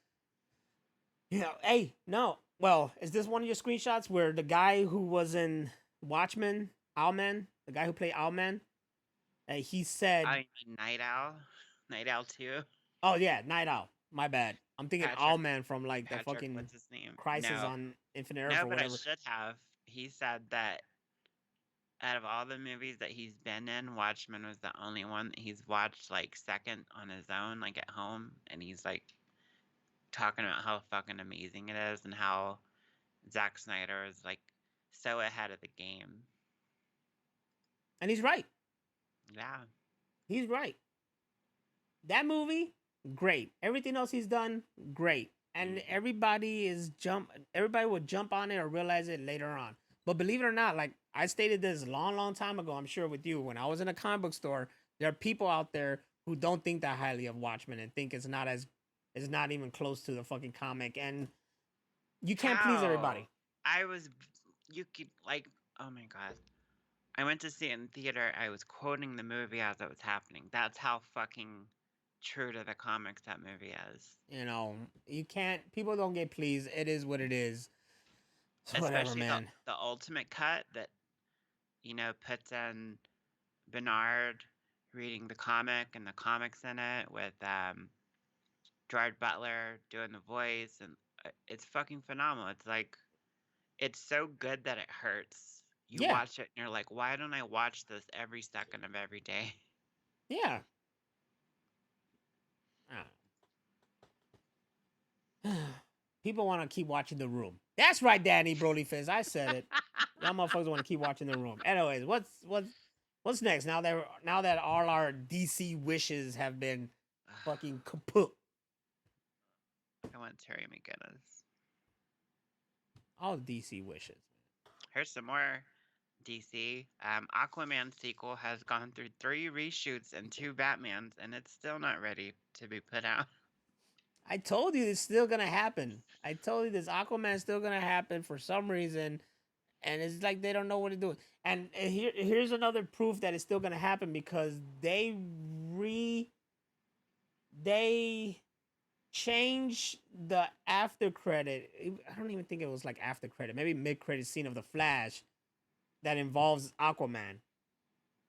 you know, hey, no. Well, is this one of your screenshots where the guy who was in Watchmen, Owlman, the guy who played Owlman, he said, I mean Night Owl, Night Owl 2. "Oh yeah, Night Owl. My bad. I'm thinking Patrick, Owlman from like the Patrick, fucking what's his name? Crisis No, on Infinite Earth no, or but I whatever." should have. He said that out of all the movies that he's been in, Watchmen was the only one that he's watched like second on his own, like at home, and he's like talking about how fucking amazing it is and how Zack Snyder is like so ahead of the game. And he's right. Yeah. He's right. That movie, great. Everything else he's done, great. And everybody would jump on it or realize it later on. But believe it or not, like I stated this long time ago, I'm sure with you, when I was in a comic book store, there are people out there who don't think that highly of Watchmen and think it's not even close to the fucking comic. And you can't please everybody. You keep like, oh my god. I went to see it in theater. I was quoting the movie as it was happening. That's how fucking true to the comics that movie is. You know, you can't. People don't get pleased. It is what it is. Whatever, Especially man. the ultimate cut that, puts in Bernard reading the comic and the comics in it with Gerard Butler doing the voice, and it's fucking phenomenal. It's like, it's so good that it hurts. You Yeah, watch it and you're like, why don't I watch this every second of every day? yeah. People want to keep watching The Room. That's right, Danny Brody Fizz. I said it. Y'all motherfuckers want to keep watching The Room. Anyways, what's next? Now that all our DC wishes have been fucking kaput. I want Terry McGinnis. All DC wishes. Here's some more DC. Aquaman sequel has gone through 3 reshoots and 2 Batmans, and it's still not ready to be put out. I told you it's still gonna happen. I told you this Aquaman's still gonna happen for some reason, and it's like they don't know what to do. And here's another proof that it's still gonna happen because they changed the after credit. I don't even think it was like after credit, maybe mid credit scene of the Flash that involves Aquaman.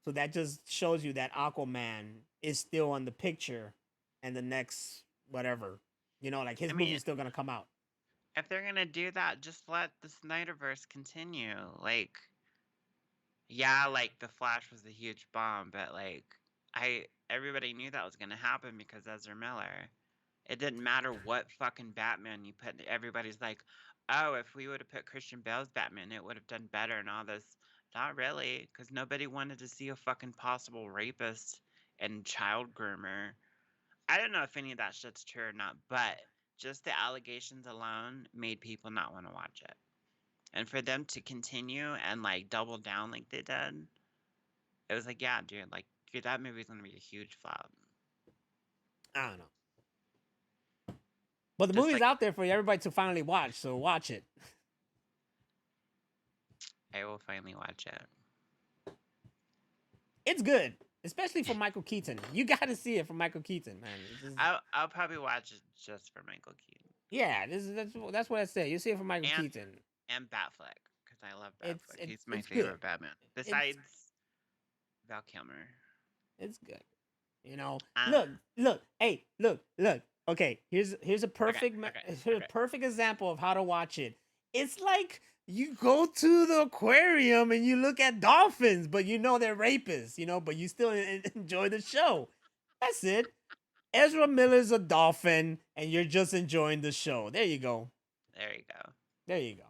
So that just shows you that Aquaman is still on the picture, and the next whatever, like his movie is still gonna come out. If they're gonna do that, just let the Snyderverse continue. Like, yeah, like the Flash was a huge bomb, but like everybody knew that was gonna happen because Ezra Miller. It didn't matter what fucking Batman you put. Everybody's like, oh, if we would have put Christian Bale's Batman, it would have done better and all this. Not really, because nobody wanted to see a fucking possible rapist and child groomer. I don't know if any of that shit's true or not, but just the allegations alone made people not want to watch it. And for them to continue and like double down like they did, it was like, yeah, dude, like that movie's gonna be a huge flop. I don't know. But the Just movie's like, out there for everybody to finally watch, so watch it. I will finally watch it. It's good, especially for Michael Keaton. You got to see it for Michael Keaton, man. I'll probably watch it just for Michael Keaton Yeah, that's what I said. You see it for Michael and Keaton. Batfleck because I love It's Batfleck. it's He's my it's good. favorite Batman It's besides Val Kilmer. it's good. You know, Uh, look, hey, look. Okay, here's a okay, okay, here's a okay. perfect example of how to watch it. It's like you go to the aquarium and you look at dolphins, but you know they're rapists, but you still enjoy the show. That's it. Ezra Miller's a dolphin, and you're just enjoying the show. There you go. There you go. There you go.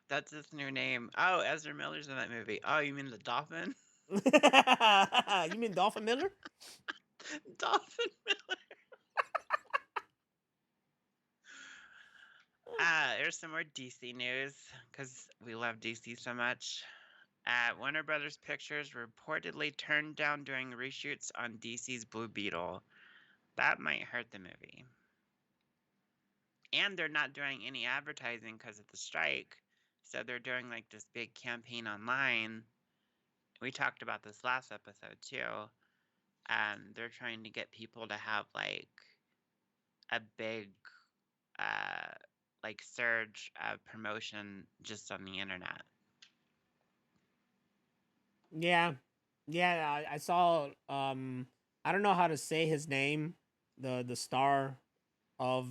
That's his new name. Oh, Ezra Miller's in that movie. Oh, you mean the dolphin? You mean Dolphin Miller? Dolphin Miller. There's some more DC news because we love DC so much. Warner Brothers Pictures reportedly turned down doing reshoots on DC's Blue Beetle. That might hurt the movie. And they're not doing any advertising because of the strike. So they're doing like this big campaign online. We talked about this last episode too. They're trying to get people to have like a big like surge of promotion just on the internet. Yeah, yeah. I saw. I don't know how to say his name. The star of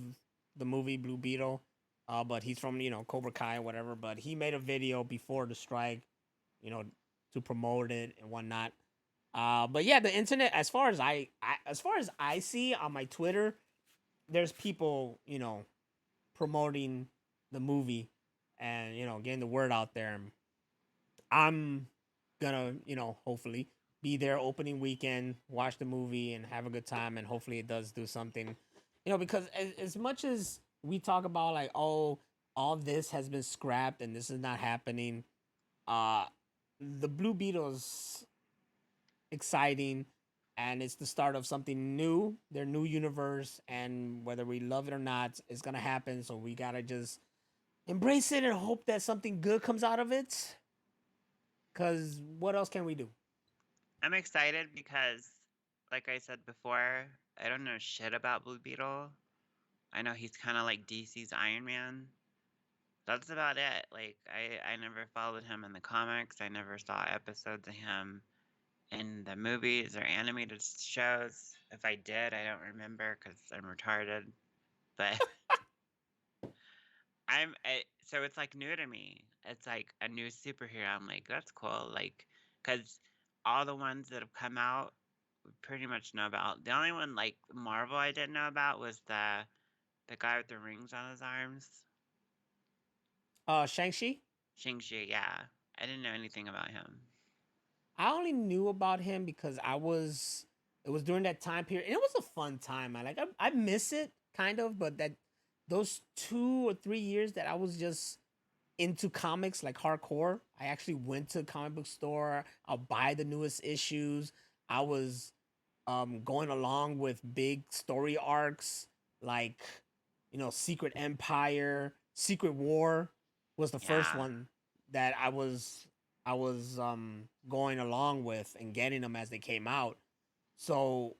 the movie Blue Beetle. But he's from Cobra Kai or whatever. But he made a video before the strike, you know, to promote it and whatnot. But yeah, the internet, as far as I see on my Twitter, there's people promoting the movie and getting the word out there. I'm gonna hopefully be there opening weekend, watch the movie, and have a good time, and hopefully it does do something. Because as much as we talk about like, oh, all this has been scrapped and this is not happening, uh, the Blue Beetle's exciting, and it's the start of something new, their new universe, and whether we love it or not, it's gonna happen. So we gotta just embrace it and hope that something good comes out of it. Cause what else can we do? I'm excited because, like I said before, I don't know shit about Blue Beetle. I know he's kind of like DC's Iron Man. That's about it. Like, I never followed him in the comics. I never saw episodes of him in the movies or animated shows. If I did, I don't remember because I'm retarded. But so it's like new to me. It's like a new superhero. I'm like, that's cool. Like, because all the ones that have come out, we pretty much know about. The only one like Marvel I didn't know about was the guy with the rings on his arms. Shang-Chi? Shang-Chi, yeah. I didn't know anything about him. I only knew about him because it was during that time period, and it was a fun time. I miss it kind of, but those 2 or 3 years that I was just into comics like hardcore, I actually went to a comic book store. I'll buy the newest issues. I was going along with big story arcs like Secret Empire, Secret War was the first Yeah. one that I was going along with and getting them as they came out. So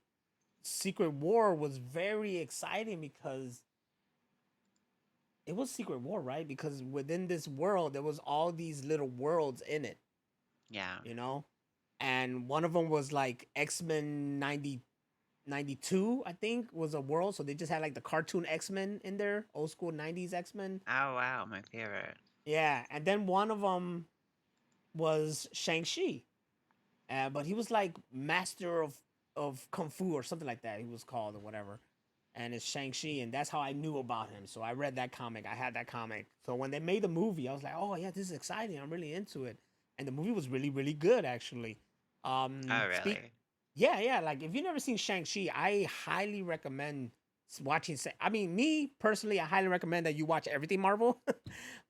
Secret War was very exciting because it was Secret War, right? Because within this world there was all these little worlds in it, Yeah. you know? And one of them was like X-Men 92, I think, was a world. So they just had like the cartoon X-Men in there, old school 90s X-Men. Oh, wow. My favorite. Yeah, and then one of them was Shang-Chi. But he was like master of kung fu or something like that. He was called or whatever. And it's Shang-Chi, and that's how I knew about him. So I read that comic. I had that comic. So when they made the movie, I was like, oh yeah, this is exciting. I'm really into it. And the movie was really, really good actually. Oh, Speak really? Yeah, yeah. Like if you've never seen Shang-Chi, I highly recommend watching. I mean, me personally, I highly recommend that you watch everything Marvel.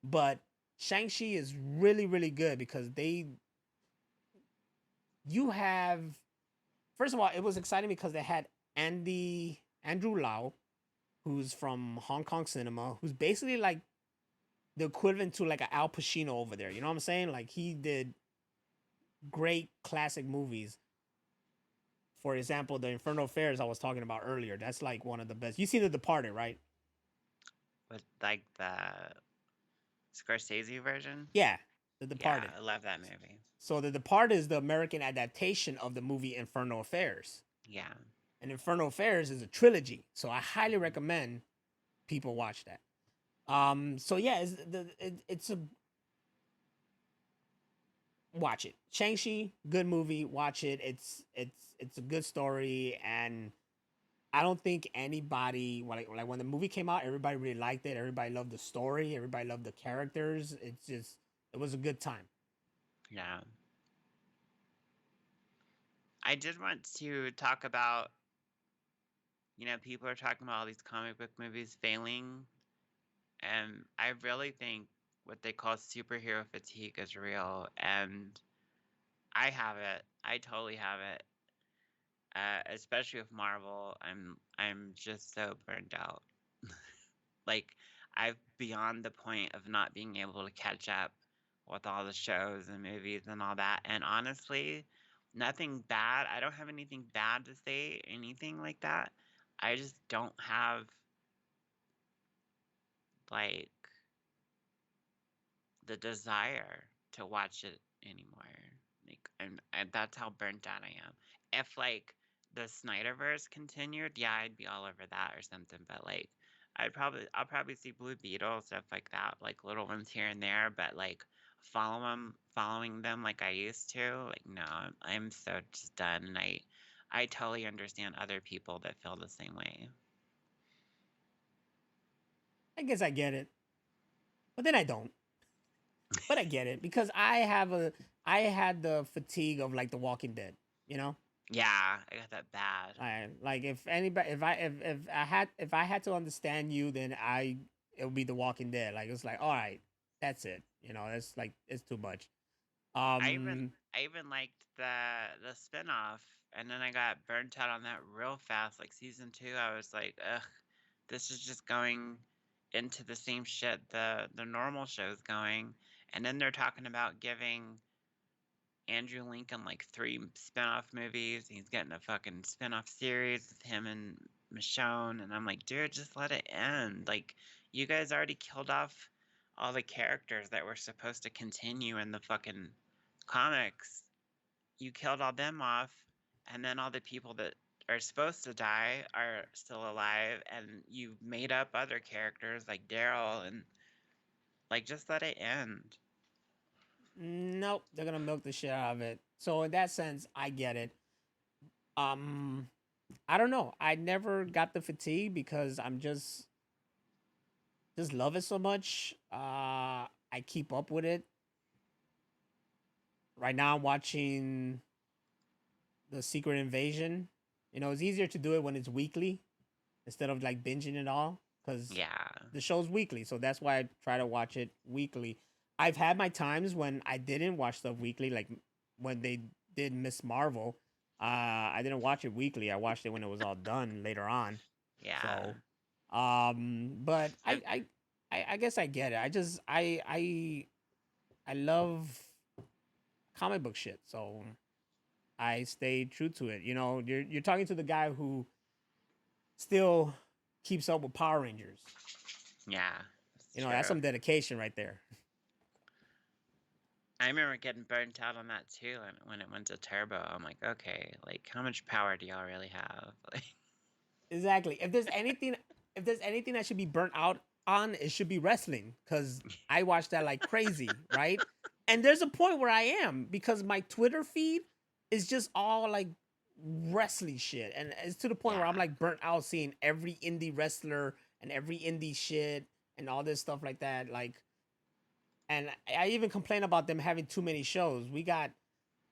But Shang-Chi is really, really good because you have, first of all, it was exciting because they had Andrew Lau, who's from Hong Kong cinema, who's basically like the equivalent to like an Al Pacino over there. You know what I'm saying? Like he did great classic movies. For example, the Infernal Affairs I was talking about earlier. That's like one of the best. You see The Departed, right? With like the Scorsese version. Yeah, The Yeah, Departed. I love that movie. So The Departed is the American adaptation of the movie Infernal Affairs. Yeah. And Infernal Affairs is a trilogy. So I highly recommend people watch that. So yeah, it's a watch it. Shang-Chi, good movie, watch it. It's a good story, and I don't think anybody like when the movie came out, everybody really liked it. Everybody loved the story, everybody loved the characters. It's just it was a good time. Yeah. I did want to talk about, people are talking about all these comic book movies failing, and I really think what they call superhero fatigue is real, and I have it. I totally have it. Especially with Marvel, I'm just so burned out. Like I've beyond the point of not being able to catch up with all the shows and movies and all that. And honestly, nothing bad. I don't have anything bad to say, anything like that. I just don't have like the desire to watch it anymore. Like, and that's how burnt out I am. If like the Snyderverse continued, yeah, I'd be all over that or something. But like, I'll probably see Blue Beetle, stuff like that, like little ones here and there. But like, following them like I used to, like no, I'm so just done. And I totally understand other people that feel the same way. I guess I get it, but then I don't. But I get it because I had the fatigue of like The Walking Dead. You know, Yeah, I got that bad. I like if anybody if I had to understand you, then it would be The Walking Dead. Like it's like all right, that's it. You know, it's like it's too much. I even Um, I even liked the spinoff, and then I got burnt out on that real fast. Like season 2, I was like, ugh, this is just going into the same shit the normal show's going. And then they're talking about giving Andrew Lincoln like 3 spinoff movies. He's getting a fucking spinoff series with him and Michonne, and I'm like, dude, just let it end. Like, you guys already killed off all the characters that were supposed to continue in the fucking comics. You killed all them off, and then all the people that are supposed to die are still alive, and you made up other characters like Daryl, and like just let it end. nope, they're gonna milk the shit out of it. So in that sense, I get it. Um, I don't know. I never got the fatigue because I'm just love it so much. I keep up with it. Right now, I'm watching the Secret Invasion. You know, it's easier to do it when it's weekly instead of like binging it all because Yeah. the show's weekly. So that's why I try to watch it weekly. I've had my times when I didn't watch stuff weekly, like when they did Miss Marvel. I didn't watch it weekly. I watched it when it was all done later on. Yeah. So, but I've I guess I get it. I love comic book shit. So I stay true to it. You know, you're talking to the guy who still keeps up with Power Rangers. yeah, You it's know, that's true. some dedication right there. I remember getting burnt out on that too, and when it went to Turbo, I'm like, okay, like how much power do y'all really have? Like, Exactly. If there's anything that should be burnt out on, it should be wrestling because I watch that like crazy, right? And there's a point where I am because my Twitter feed is just all like wrestling shit, and it's to the point where I'm yeah, like burnt out seeing every indie wrestler and every indie shit and all this stuff like that. Like, and I even complain about them having too many shows. We got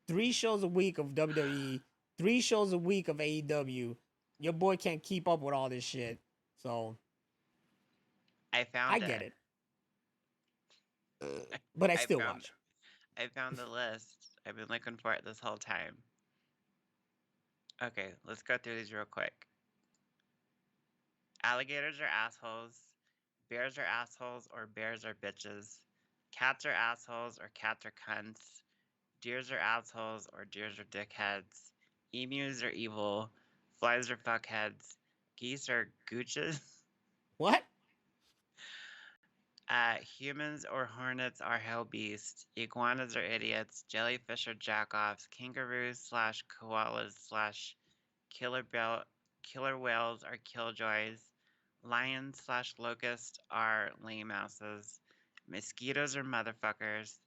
3 shows a week of WWE, 3 shows a week of AEW. Your boy can't keep up with all this shit. So I I found get it. it. But I I still found watch. I found the list. I've been looking for it this whole time. Okay, let's go through these real quick. Alligators are assholes. bears are assholes or bears are bitches. Cats are assholes or cats are cunts. Deers are assholes or deers are dickheads. Emus are evil. Flies are fuckheads. Geese are gooches. What? Humans or hornets are hell beasts. Iguanas are idiots. Jellyfish are jackoffs. Kangaroos slash koalas slash killer whales are killjoys. Lions slash locusts are lame asses. Mosquitoes are motherfuckers.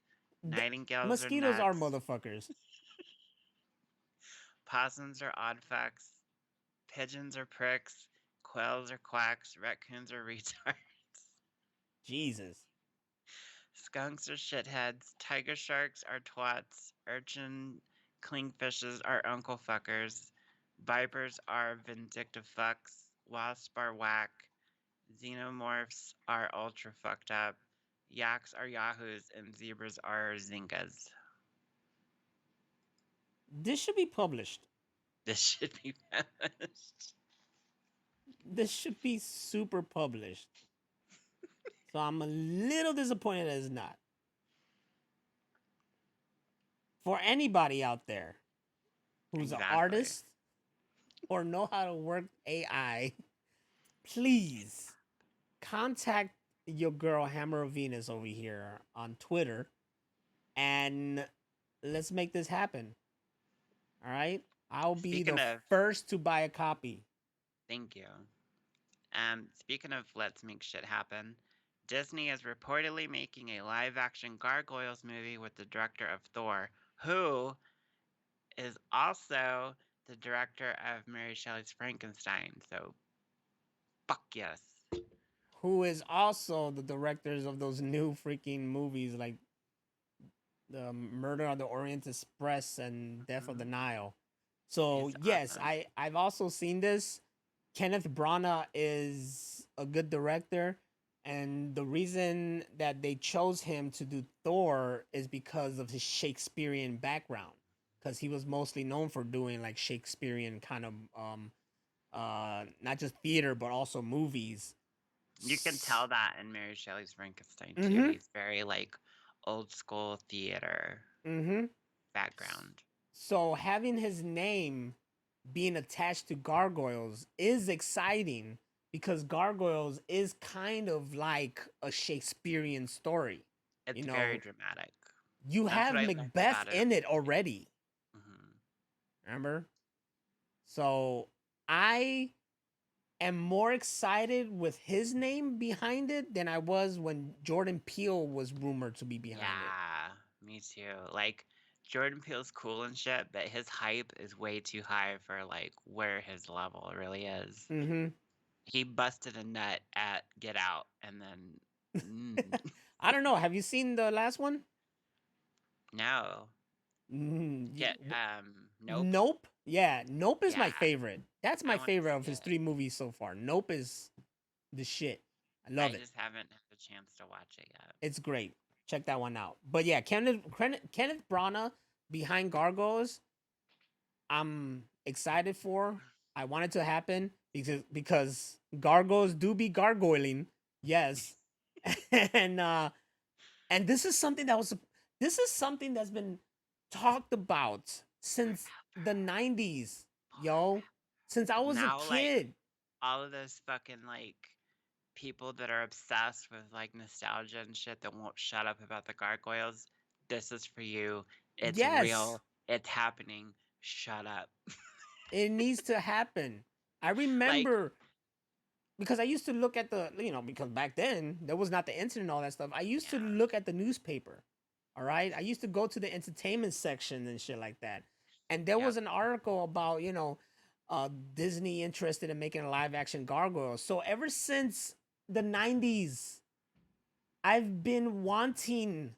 Nightingales are Mosquitoes are nuts. motherfuckers. Possums are odd fucks. Pigeons are pricks. Quails are quacks. Raccoons are retards. Jesus. Skunks are shitheads. Tiger sharks are twats. Urchin clingfishes are uncle fuckers. Vipers are vindictive fucks. Wasps are whack. Xenomorphs are ultra fucked up. Yaks are yahoos. And zebras are zingas. This should be published. This should be finished. This should be super published. So I'm a little disappointed that it's not. For anybody out there who's an Exactly. artist or know how to work AI, please contact your girl Hammer of Venus over here on Twitter and let's make this happen. All right? I'll be Speaking the of- first to buy a copy. Thank you. Speaking of let's make shit happen, Disney is reportedly making a live-action Gargoyles movie with the director of Thor, who is also the director of Mary Shelley's Frankenstein. So, fuck yes. Who is also the directors of those new freaking movies like the Murder on the Orient Express and Death of the Nile. So He's yes, awesome. I've also seen this. Kenneth Branagh is a good director, and the reason that they chose him to do Thor is because of his Shakespearean background, because he was mostly known for doing like Shakespearean kind of not just theater but also movies. You can tell that in Mary Shelley's Frankenstein too. Mhm. He's very like old school theater Mm-hmm. background. So having his name being attached to Gargoyles is exciting because Gargoyles is kind of like a Shakespearean story. It's You know, very dramatic. you That's have what I liked Macbeth about it. in it already. Mhm. Remember? So I am more excited with his name behind it than I was when Jordan Peele was rumored to be behind it. Yeah, me too. Like Jordan Peele's cool and shit, but his hype is way too high for like where his level really is. Mm-hmm. He busted a nut at Get Out, and then I don't know. Have you seen the last one? no, get nope. Nope. Yeah, Nope is my Yeah, favorite. That's I my want to favorite of see his it. 3 movies so far. Nope is the shit. I I love it. just haven't had a chance to watch it yet. It's great. Check that one out. But yeah, Kenneth Branagh behind Gargoyles, I'm excited for. I want it to happen because gargoyles do be gargoyling. Yes. and and this is something that's been talked about since the 90s, yo. Since I was a Now, like kid. all of those fucking like people that are obsessed with like nostalgia and shit that won't shut up about the gargoyles, this is for you. It's Yes. real. It's happening. Shut up. It needs to happen. I Like, remember because I used to look at because back then there was not the internet and all that stuff. I used to yeah, look at the newspaper. All right. I used to go to the entertainment section and shit like that. And there Yep. was an article about, Disney interested in making a live action gargoyle. So ever since the 90s, I've been wanting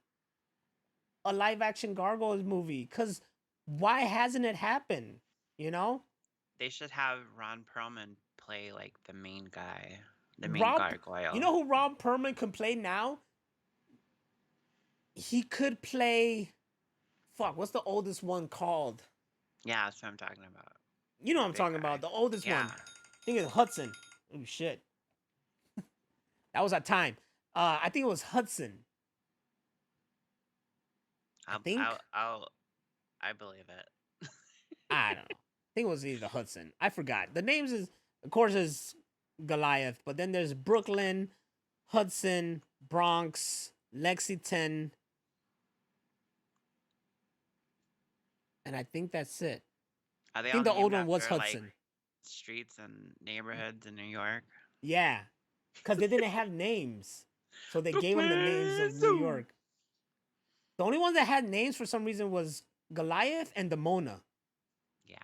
a live action gargoyles movie. Cause why hasn't it happened? You know? they should have Ron Perlman play like the main guy, the main Rob, gargoyle. you know who Rob Perlman can play now? He could play. Fuck, what's the oldest one called? Yeah, that's what I'm talking about. You know what I'm Big talking guy. about. The oldest one. Yeah. I think it's Hudson. Oh shit. That was our time. I think it was Hudson. I I'll, think. I'll, I'll, I believe it. I don't know. I think it was either Hudson. I forgot. The names is, of course, is Goliath, but then there's Brooklyn, Hudson, Bronx, Lexington, and I think that's it. Are I they all think the old named one was after like Hudson. streets and neighborhoods in New York? Yeah, because they didn't have names, so they The gave them the names of New place. York. The only ones that had names for some reason was Goliath and Demona, Yeah.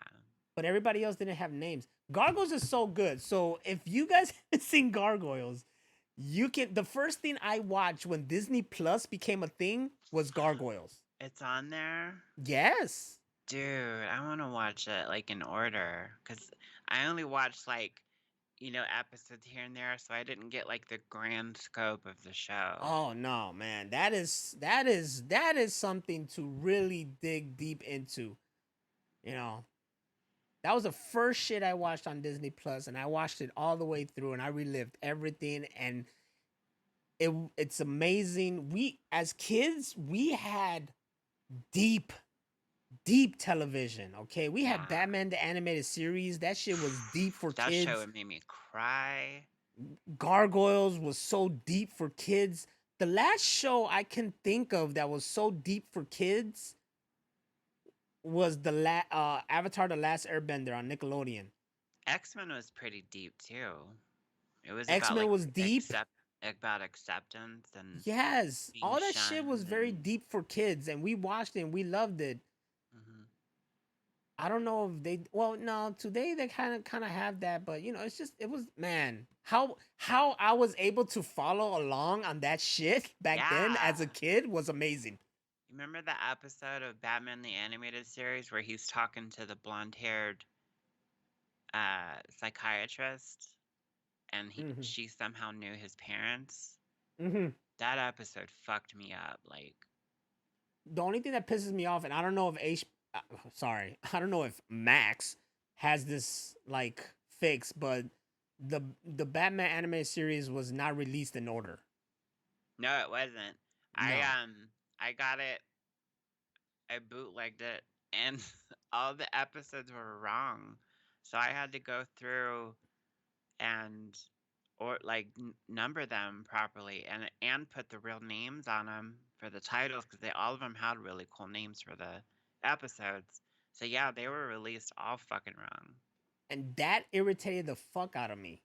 but everybody else didn't have names. Gargoyles is so good. So if you guys haven't seen Gargoyles, you can. The first thing I watched when Disney Plus became a thing was Gargoyles. It's on there? Yes. Dude, I want to watch it like in order because I only watched like, episodes here and there, so I didn't get like the grand scope of the show. Oh no, man. That is something to really dig deep into. You know, that was the first shit I watched on Disney Plus, and I watched it all the way through, and I relived everything, and it's amazing. We as kids, we had deep, deep television. Okay, we had Yeah. Batman the animated series. That shit was deep for That show, kids. it made me cry. Gargoyles was so deep for kids. The last show I can think of that was so deep for kids was Avatar: The Last Airbender on Nickelodeon. X-Men was pretty deep too. It was X about Men like was deep. acceptance and Yes, being all that shit was shunned very and deep for kids, and we watched it and we loved it. mhm. I don't know if they. Well, no, today they kind of have that, but it's just it was man how I was able to follow along on that shit back then Yeah. as a kid was amazing. You remember the episode of Batman the Animated Series where he's talking to the blonde-haired psychiatrist and Hmm. she somehow knew his parents? Hmm. That episode fucked me up. Like, The only thing that pisses me off, and I don't know if sorry, I don't know if Max has this like fix, but the Batman animated series was not released in order. no, it wasn't. I No. I got it. I bootlegged it, and all the episodes were wrong. So I had to go through and or like number them properly and put the real names on them for the titles because they all of them had really cool names for the episodes. So yeah, they were released all fucking wrong. And that irritated the fuck out of me.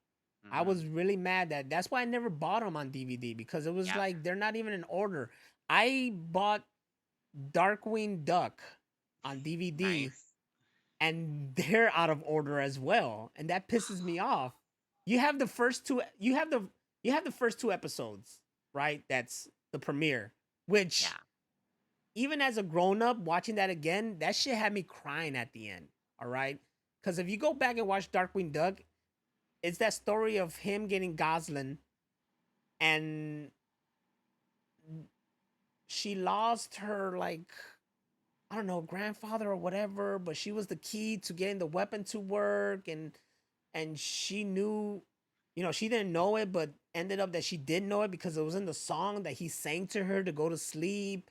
I Mhm. was really mad that's why I never bought them on DVD because it was Yep. like they're not even in order. I bought Darkwing Duck on DVD Nice. and they're out of order as well, and that pisses me off. You have the first two you have the first two episodes, right? That's the premiere, which Yeah. even as a grown up watching that again, that shit had me crying at the end, all right? Cuz if you go back and watch Darkwing Duck, it's that story of him getting Goslin and she lost her like I don't know, grandfather or whatever, but she was the key to getting the weapon to work and she knew, she didn't know it, but ended up that she did know it because it was in the song that he sang to her to go to sleep.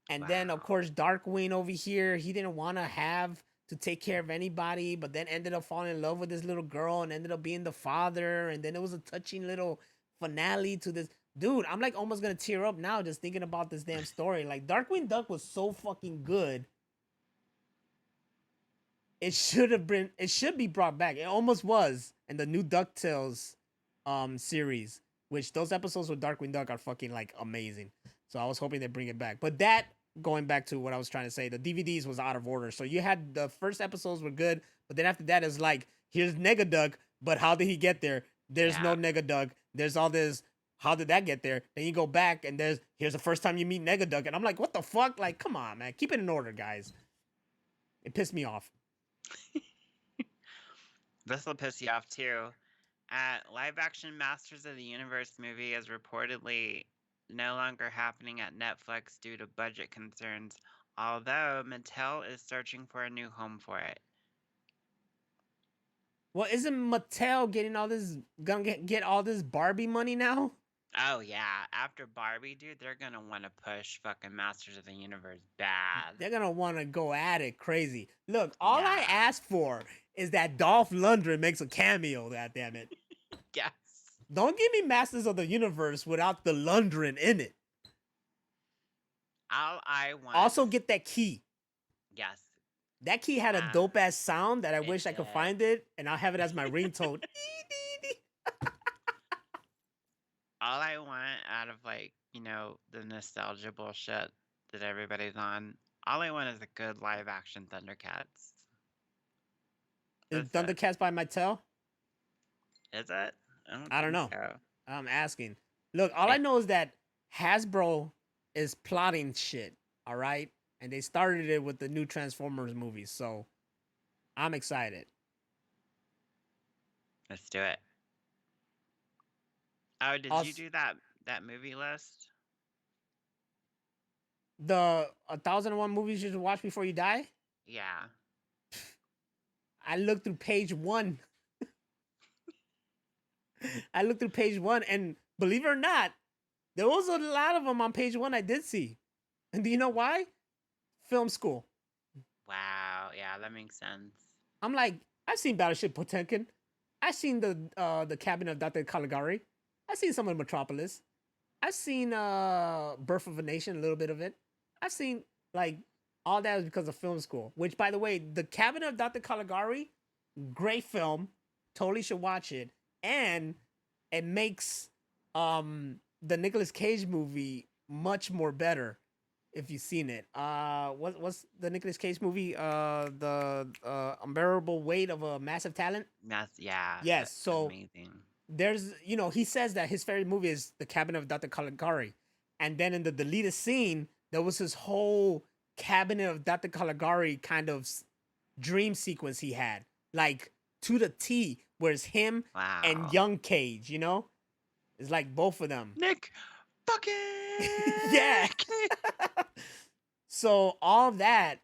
And then of Wow. course Darkwing over here, he didn't want to have to take care of anybody, but then ended up falling in love with this little girl and ended up being the father. And then it was a touching little finale to this. Dude, I'm like almost gonna tear up now just thinking about this damn story. Like Darkwing Duck was so fucking good. It should be brought back. It almost was in the new DuckTales series, which those episodes with Darkwing Duck are fucking like amazing. So I was hoping they bring it back. But that going back to what I was trying to say, the DVDs was out of order. So you had the first episodes were good, but then after that is like here's Negaduck, but how did he get there? There's no Yeah. Negaduck. There's all this. How did that get there? Then you go back and here's the first time you meet Negaduck, and I'm like, what the fuck? Like, come on, man, keep it in order, guys. It pissed me off. This will piss you off too. Live action Masters of the Universe movie is reportedly no longer happening at Netflix due to budget concerns, although Mattel is searching for a new home for it. Well, isn't Mattel getting all this gonna get all this Barbie money now? Oh yeah, after Barbie, dude, they're gonna want to push fucking Masters of the Universe bad. They're gonna want to go at it crazy. Look, all I Yeah. ask for is that Dolph Lundgren makes a cameo. God damn it! Yes. Don't give me Masters of the Universe without the Lundgren in it. All I want. Also, get that key. Yes. That key had a dope ass sound that I It wish I could did. find it, and I'll have it as my ringtone. All I want out of like, the nostalgia bullshit that everybody's on, all I want is a good live action Thundercats. Is That's it. Thundercats by Mattel? Is it? I don't know. think so. I'm asking. Look, all I know is that Hasbro is plotting shit. All right, and they started it with the new Transformers movies, so I'm excited. Let's do it. Oh, did you do that movie list? The 1001 movies you should watch before you die? Yeah. I looked through page 1. I looked through page 1, and believe it or not, there was a lot of them on page 1 I did see. And do you know why? Film school. Wow. Yeah, that makes sense. I'm like, I've seen Battleship Potemkin. I've seen the Cabin of Dr. Caligari. I've seen some of Metropolis. I've seen Birth of a Nation, a little bit of it. I've seen like all that was because of film school. Which, by the way, the Cabin of Dr. Caligari, great film. Totally should watch it. And it makes the Nicolas Cage movie much more better if you've seen it. What's the Nicolas Cage movie? The Unbearable Weight of a Massive Talent. Yeah. Yes. That's So amazing. there's, he says that his favorite movie is The Cabin of Dr. Caligari, and then in the deleted scene, there was this whole Cabinet of Dr. Caligari kind of dream sequence he had, like to the T, where it's him Wow. and young Cage. It's like both of them. Nick fucking Yeah. So all that,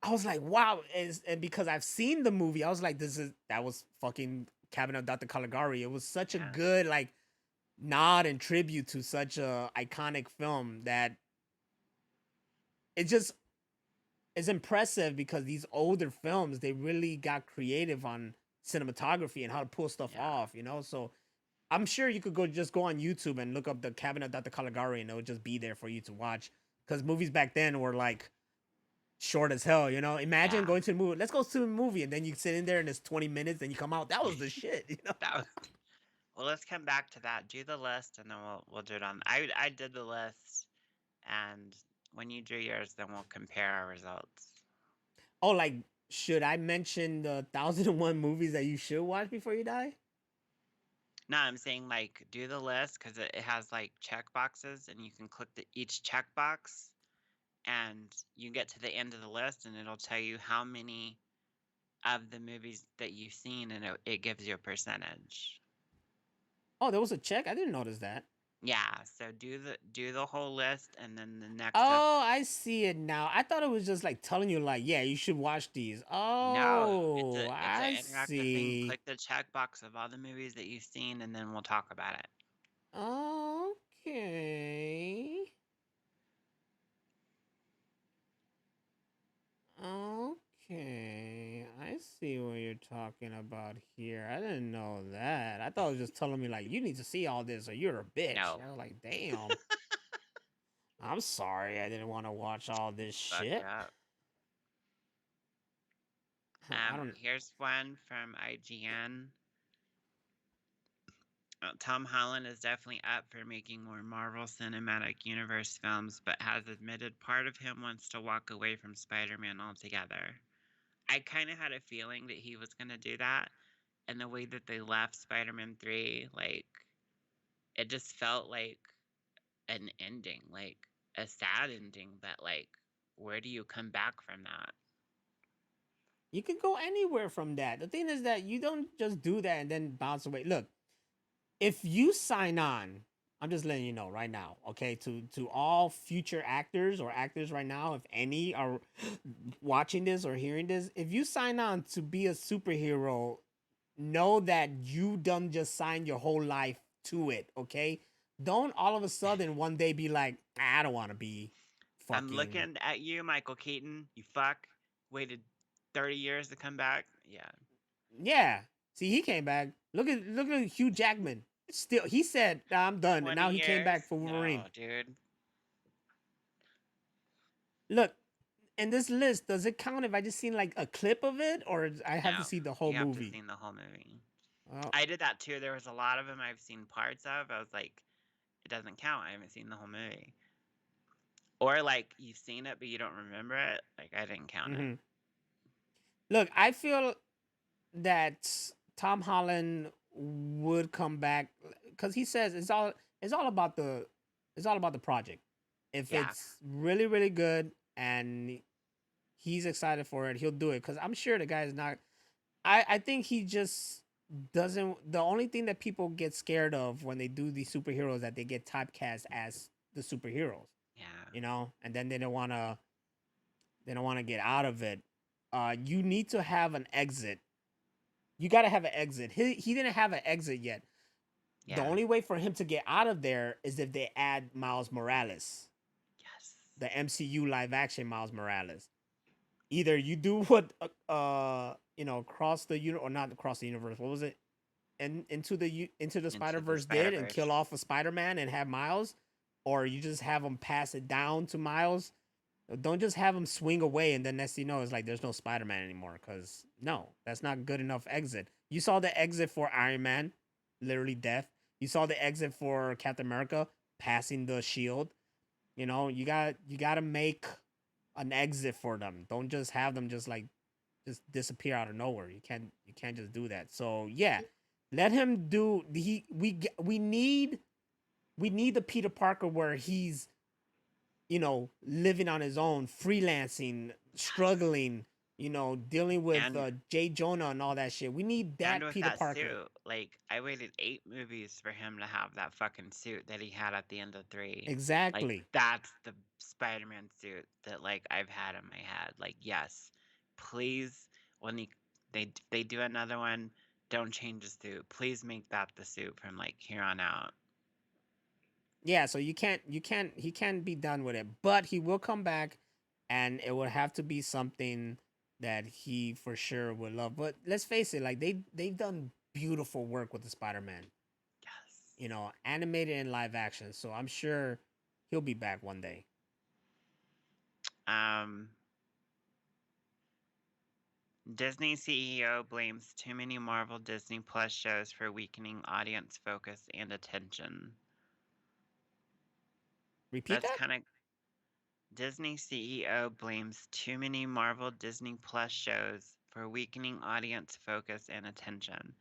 I was like, wow. And because I've seen the movie, I was like, that was fucking Cabinet of Dr. Caligari. It was such a good like nod and tribute to such a iconic film that it just is impressive, because these older films, they really got creative on cinematography and how to pull stuff off, So I'm sure you could go on YouTube and look up the Cabinet of Dr. Caligari, and it'll just be there for you to watch. Because movies back then were like short as hell, Imagine going to the movie. Let's go to the movie, and then you sit in there and it's 20 minutes, and you come out. That was the shit, Well, let's come back to that. Do the list, and then we'll do it on. I did the list, and when you do yours, then we'll compare our results. Oh, like, should I mention the 1001 movies that you should watch before you die? No, I'm saying like do the list, because it has like check boxes, and you can click each check box, and you get to the end of the list, and it'll tell you how many of the movies that you've seen, and it gives you a percentage. Oh, there was a check? I didn't notice that. Yeah, so do the whole list, and then the next. Oh, I see it now. I thought it was just like telling you, like, yeah, you should watch these. Oh, no, it's I an interactive see. thing. Click the checkbox of all the movies that you've seen, and then we'll talk about it. Okay. Okay. I see what you're talking about here. I didn't know that. I thought it was just telling me, like, you need to see all this or you're a bitch. No. I was like, damn. I'm sorry. I didn't want to watch all this shit. Here's one from IGN. Tom Holland is definitely up for making more Marvel Cinematic Universe films, but has admitted part of him wants to walk away from Spider-Man altogether. I kind of had a feeling that he was going to do that, and the way that they left Spider-Man 3, like, it just felt like an ending, like a sad ending that, like, where do you come back from that? You can go anywhere from that. The thing is that you don't just do that and then bounce away. Look, if you sign on, I'm just letting you know right now, okay, to all future actors or actors right now, if any are watching this or hearing this, if you sign on to be a superhero, know that you done just signed your whole life to it, okay? don't all of a sudden one day be like, I don't want to be I'm fucking. looking at you, Michael Keaton. You fuck. Waited 30 years to come back. Yeah. Yeah. See, he came back. Look at Hugh Jackman. Still, he said, nah, I'm done, and 20 now he came years? back for No, Wolverine. dude. Look, in this list, does it count if I just seen like a clip of it, or I have to No. see the whole You have to movie? see the whole movie. Well, I did that too. There was a lot of them I've seen parts of. I was like, it doesn't count. I haven't seen the whole movie. Or like you've seen it but you don't remember it. Like I didn't count it. mm-hmm. Look, I feel that Tom Holland would come back because he says it's all about the project. If Yeah. it's really really good and he's excited for it, he'll do it. Because I'm sure the guy's not. I think he just doesn't. The only thing that people get scared of when they do these superheroes that they get typecast as the superheroes, Yeah. and then they don't want to get out of it. You need to have an exit. You got to have an exit. He didn't have an exit yet. The Yeah. only way for him to get out of there is if they add Miles Morales, Yes. the MCU live action Miles Morales. Either you do what across the or not across the universe. What was it? And into the Spider Into the Verse did and Spider-Verse. kill off a Spider Man and have Miles, or you just have him pass it down to Miles. Don't just have him swing away and then next thing you know it's like there's no Spider Man anymore. Cause no, that's not good enough exit. You saw the exit for Iron Man, literally death. You saw the exit for Captain America, passing the shield. You got to make an exit for them. Don't just have them just disappear out of nowhere. You can't just do that. So yeah, let him do. We need the Peter Parker where he's living on his own, freelancing, Yes. struggling, dealing with And Jay Jonah and all that shit. We need and that with Peter that Parker. suit, like I waited 8 movies for him to have that fucking suit that he had at the end of 3. Like Exactly. that's the Spider-Man suit that like I've had in my head. Like yes, please when they do another one, don't change the suit. Please make that the suit from like here on out. Yeah, so he can't be done with it, but he will come back, and it would have to be something that he for sure would love. But let's face it, like they've done beautiful work with the Spider-Man, Yes. animated and live action. So I'm sure he'll be back one day. Um, Disney CEO blames too many Marvel Disney Plus shows for weakening audience focus and attention. Repeat That's that? kind of Disney CEO blames too many Marvel Disney Plus shows for weakening audience focus and attention.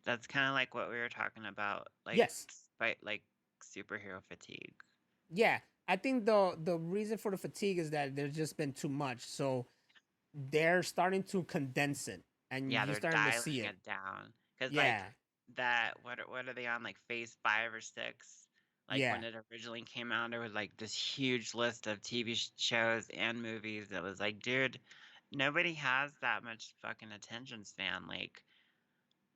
That's kind of like what we were talking about, like Yes. like superhero fatigue. Yeah. I think the reason for the fatigue is that there's just been too much. So they're starting to condense it, and Yeah, you're they're starting to see dialing it. it down because Yeah. like that. What are they on like phase 5 or 6? Like Yeah. when it originally came out, there was like this huge list of TV shows and movies that was like, dude, nobody has that much fucking attention span. Like,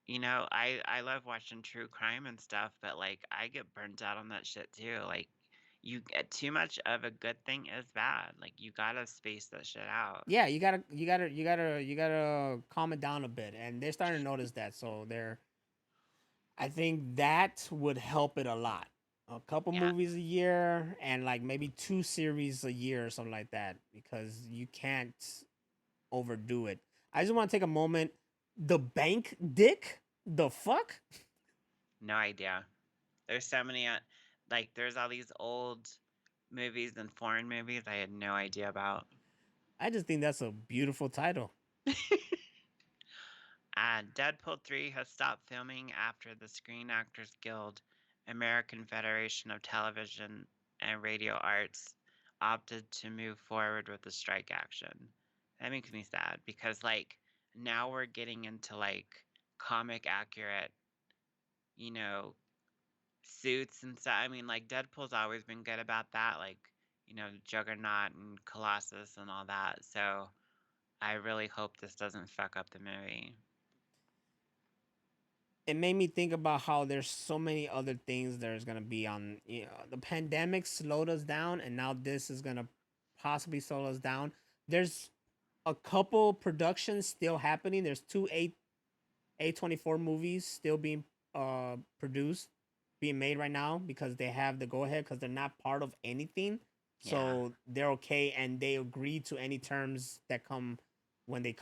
I love watching true crime and stuff, but like I get burnt out on that shit too. Like, you get too much of a good thing is bad. Like you gotta space that shit out. Yeah, you gotta calm it down a bit, and they're starting to notice that. So I think that would help it a lot. A couple Yeah. movies a year, and like maybe 2 series a year or something like that, because you can't overdo it. I just want to take a moment. The bank dick, the fuck? No idea. There's so many, like, there's all these old movies and foreign movies I had no idea about. I just think that's a beautiful title. Deadpool 3 has stopped filming after the Screen Actors Guild, American Federation of Television and Radio Arts, opted to move forward with the strike action. That makes me sad because, like, now we're getting into, like, comic accurate, you know, suits and stuff. I mean, like Deadpool's always been good about that, like Juggernaut and Colossus and all that. So I really hope this doesn't fuck up the movie. it made me think about how there's so many other things there's gonna be on. You know, the pandemic slowed us down, and now this is gonna possibly slow us down. There's a couple productions still happening. There's two A24 movies still being produced, being made right now because they have the go ahead because they're not part of anything. Yeah. So they're okay and they agree to any terms that come when the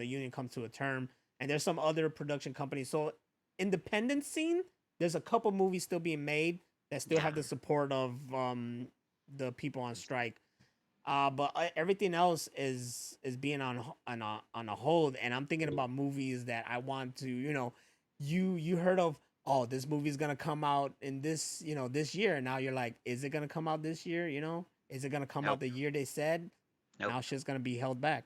union comes to a term. And there's some other production companies. So independent scene, there's a couple movies still being made that still Yeah. have the support of the people on strike. But everything else is being on a hold, and I'm thinking about movies that I want to, you heard of. Oh, this movie's gonna come out in this year. And now you're like, is it gonna come out this year? Is it gonna come out Nope. the year they said? Now Nope. shit's gonna be held back.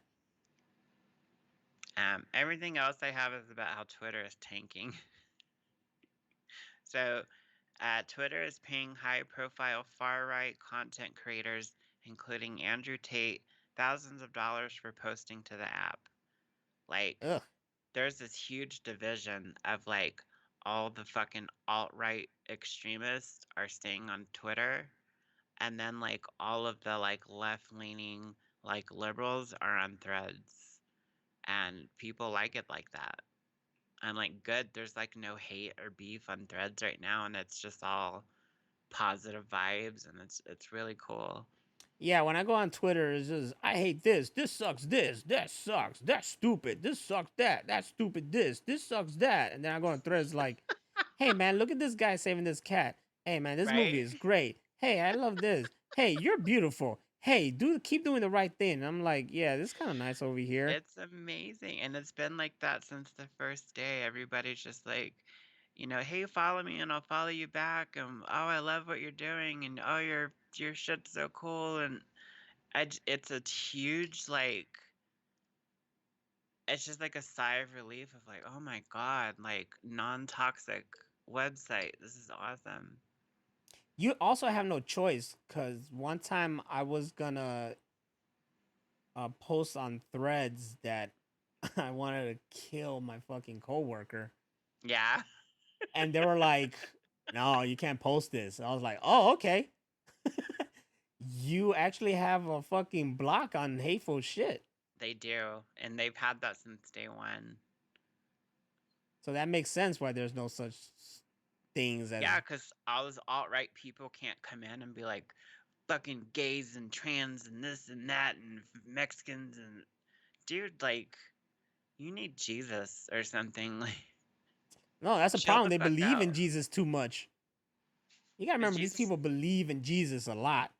Everything else I have is about how Twitter is tanking. So, Twitter is paying high-profile far-right content creators, including Andrew Tate, thousands of dollars for posting to the app. Like, Ugh. there's this huge division of like all the fucking alt-right extremists are staying on Twitter, and then like all of the like left-leaning like liberals are on Threads, and people like it like that. I'm like, good, there's like no hate or beef on Threads right now, and it's just all positive vibes, and it's really cool. Yeah, when I go on Twitter, it's just I hate this. This sucks. That sucks. That's stupid. This sucks. That's stupid. This sucks. That. And then I go on Threads like, hey man, look at this guy saving this cat. Hey man, this movie Right? is great. Hey, I love this. Hey, you're beautiful. Hey, keep doing the right thing. And I'm like, yeah, this is kind of nice over here. It's amazing, and it's been like that since the first day. Everybody's just like, "Hey, follow me and I'll follow you back," and, "Oh, I love what you're doing," and, "Oh, your shit's so cool," and it's a huge, like it's just like a sigh of relief of like, "Oh my god, like, non-toxic website. This is awesome." You also have no choice because one time I was gonna post on Threads that I wanted to kill my fucking coworker, Yeah. and they were like, "No, you can't post this." I was like, "Oh, okay." You actually have a fucking block on hateful shit. They do, and they've had that since day one. So that makes sense why there's no such things Yeah, as. because all those alt-right people can't come in and be like, fucking gays and trans and this and that and Mexicans and dude, like, you need Jesus or something. Like, No, that's a chill problem. the They fuck believe in out. Jesus too much. You gotta But remember, these Jesus, people believe in Jesus a lot.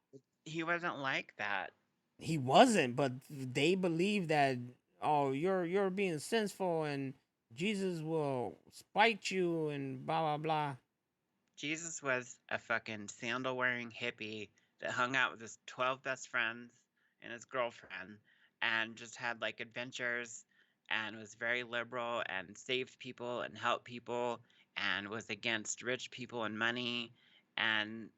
he wasn't like that. He wasn't, but they believe that, oh, you're being sinful and Jesus will spite you and blah blah blah. Jesus was a fucking sandal wearing hippie that hung out with his 12 best friends and his girlfriend and just had like adventures and was very liberal and saved people and helped people and was against rich people and money and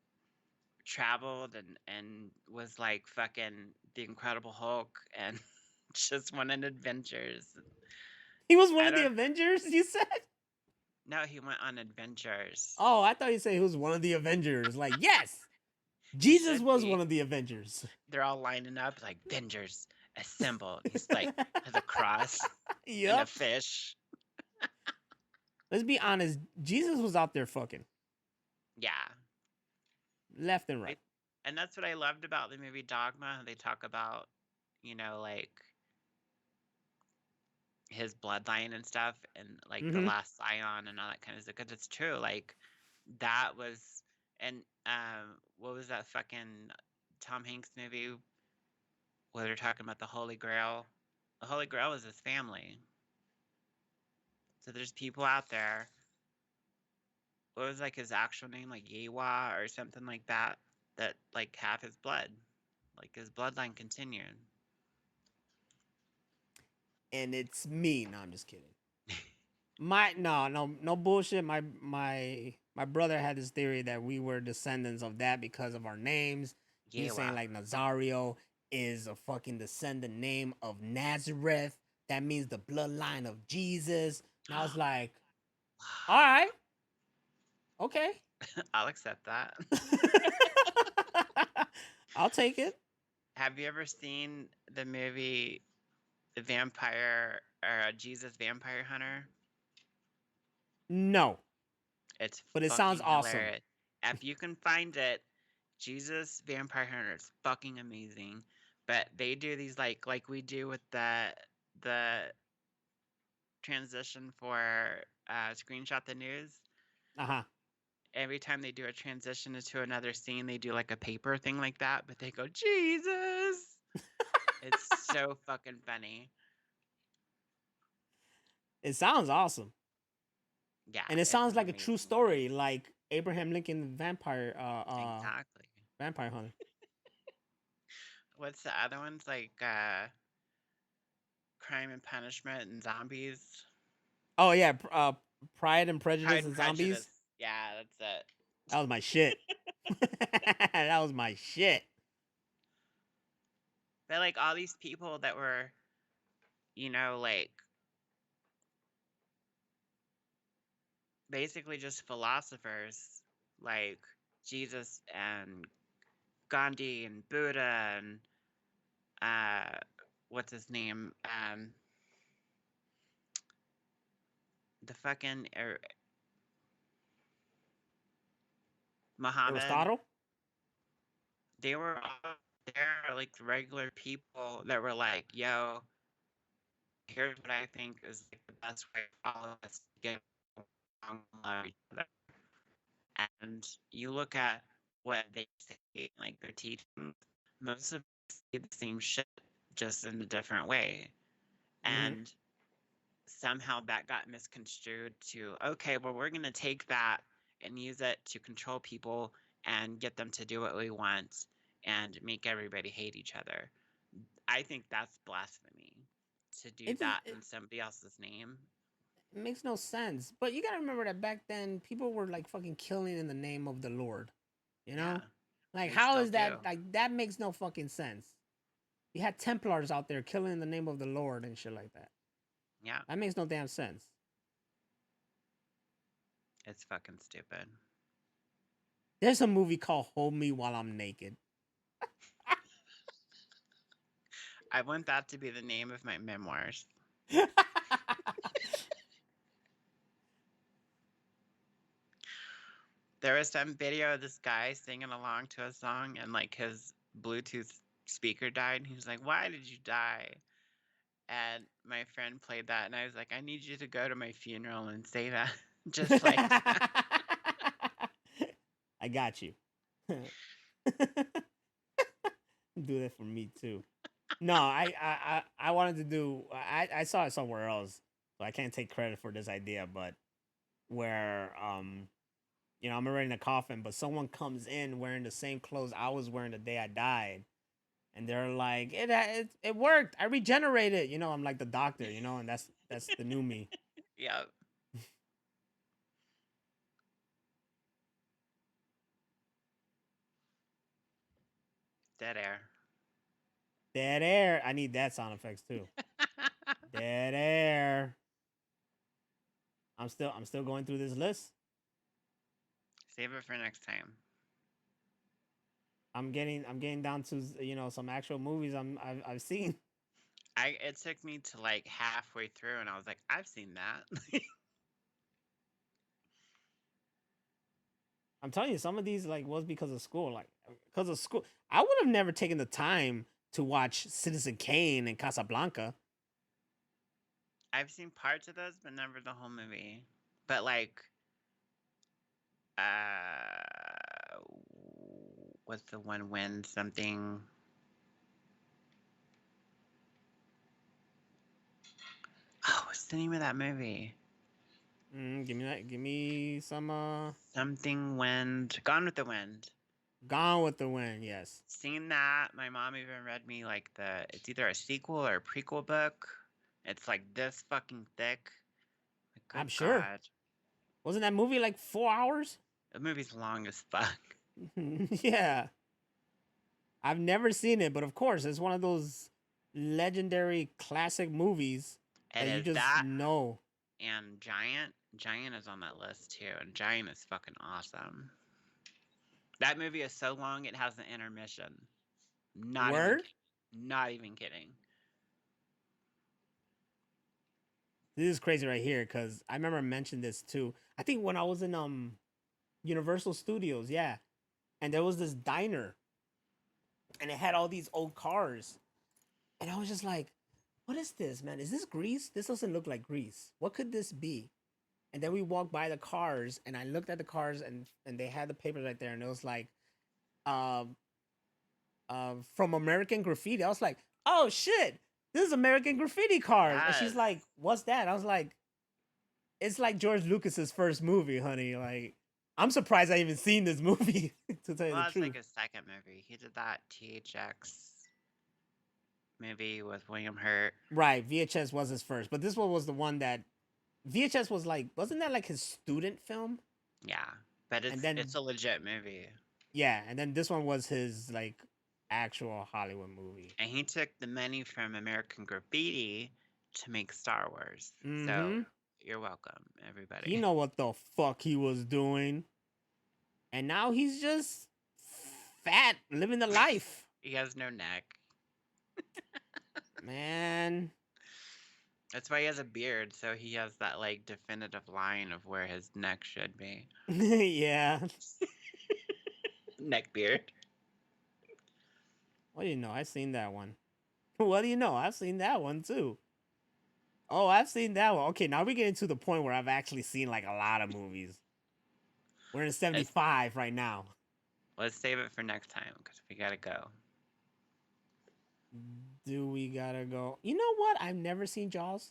traveled and was like fucking the Incredible Hulk and just wanted adventures. He was one I of the don't Avengers. You said? know. He went on adventures. Oh, I thought you said he was one of the Avengers. Like, yes, He Jesus should was one be. of the Avengers. They're all lining up like Avengers assemble. He's like has a cross and a Yup. fish. Let's be honest. Jesus was out there fucking Yeah. left and right. It, and that's what I loved about the movie Dogma. They talk about, like his bloodline and stuff and like the Mm-hmm. last scion and all that kind of stuff. Because it's true. Like that was and what was that fucking Tom Hanks movie where they're talking about the Holy Grail? The Holy Grail was his family. So there's people out there. What was like his actual name, like Yewa or something like that, that like have his blood, like his bloodline continued. And it's me. No, I'm just kidding. No bullshit. My brother had this theory that we were descendants of that because of our names. He's saying Yewa. like Nazario is a fucking descendant name of Nazareth. That means the bloodline of Jesus. And I was like, All right. Okay. I'll accept that. I'll take it. Have you ever seen the movie The Vampire or Jesus Vampire Hunter? No, It's but it sounds fucking awesome. hilarious. If you can find it, Jesus Vampire Hunter is fucking amazing. But they do these like we do with the transition for screenshot the news. Uh-huh. Every time they do a transition into another scene, they do like a paper thing like that, but they go, Jesus. It's so fucking funny. It sounds awesome. Yeah, And it it's sounds an like a true amazing story, movie. like Abraham Lincoln vampire Exactly. vampire hunter. What's the other ones like Crime and Punishment and Zombies? Oh yeah, Pride and Prejudice Pride and and Zombies. Prejudice. Yeah, that's it. That was my shit. That was my shit. But like all these people that were, like basically just philosophers, like Jesus and Gandhi and Buddha and what's his name? The fucking Muhammad. Aristotle. They were all there like regular people that were like, yo, here's what I think is like the best way for all of us to get along and love each other. And you look at what they say, like their teachings, most of them say the same shit, just in a different way. Mm-hmm. And somehow that got misconstrued to, okay, well, we're going to take that and use it to control people and get them to do what we want and make everybody hate each other. I think that's blasphemy to do It just that in somebody else's name. it makes no sense. But you gotta remember that back then people were like fucking killing in the name of the Lord. You Yeah, know? Like they how still is that do. like that makes no fucking sense. You had Templars out there killing in the name of the Lord and shit like that. Yeah, That makes no damn sense. it's fucking stupid. There's a movie called Hold Me While I'm Naked. I want that to be the name of my memoirs. There was some video of this guy singing along to a song and like his Bluetooth speaker died. And he was like, "Why did you die?" And my friend played that, and I was like, "I need you to go to my funeral and say that, just like that." I got you. Do that for me too. No, I wanted to do. I saw it somewhere else, so I can't take credit for this idea. But where I'm already in a coffin, but someone comes in wearing the same clothes I was wearing the day I died, and they're like, it worked. I regenerated. I'm like the doctor. And that's the new me. Yep. Dead air. Dead air. I need that sound effects too. Dead air. I'm still going through this list. Save it for next time. I'm getting down to some actual movies I've seen. It took me to like halfway through, and I was like, I've seen that. I'm telling you, some of these like was because of school. Like because of school, I would have never taken the time to watch Citizen Kane and Casablanca. I've seen parts of those, but never the whole movie. But like, what's the one when something? Oh, what's the name of that movie? Give me that. Give me some. Something Wind. Gone with the Wind. Gone with the Wind. Yes. Seen that. My mom even read me like it's either a sequel or a prequel book. It's like this fucking thick. Like, I'm good sure. God. Wasn't that movie like 4 hours? The movie's long as fuck. Yeah. I've never seen it, but of course, it's one of those legendary classic movies It that you is just that know. and Giant. Giant is on that list too, and Giant is fucking awesome. That movie is so long it has an intermission. Not even Word. kidding. Not even kidding. This is crazy right here because I remember I mentioned this too. I think when I was in Universal Studios, yeah, and there was this diner, and it had all these old cars, and I was just like, "What is this, man? Is this Grease? This doesn't look like Grease. What could this be?" And then we walked by the cars, and I looked at the cars, and they had the papers right there, and it was like, um, from American Graffiti. I was like, "Oh shit, this is American Graffiti cars." And she's Yes. like, "What's that?" I was like, "It's like George Lucas's first movie, honey. Like, I'm surprised I even seen this movie to tell you Well, the that's like truth." his second movie. He did that THX movie with William Hurt. Right, VHS was his first, but this one was the one that VHS was like, wasn't that like his student film? Yeah, but And it's then a legit movie. yeah, and then this one was his like actual Hollywood movie. And he took the money from American Graffiti to make Star Wars. So Mm-hmm. you're welcome, everybody. You know what the fuck he was doing, and now he's just fat, living the life, He has no neck. man. That's why he has a beard, so he has that like definitive line of where his neck should be. Yeah. Neck beard. What do you know? I've seen that one. What do you know? I've seen that one too. Oh, I've seen that one. Okay, now we're getting to the point where I've actually seen like a lot of movies. We're in 75 right now. Let's save it for next time because we gotta go. Do we gotta go? You know what? I've never seen Jaws.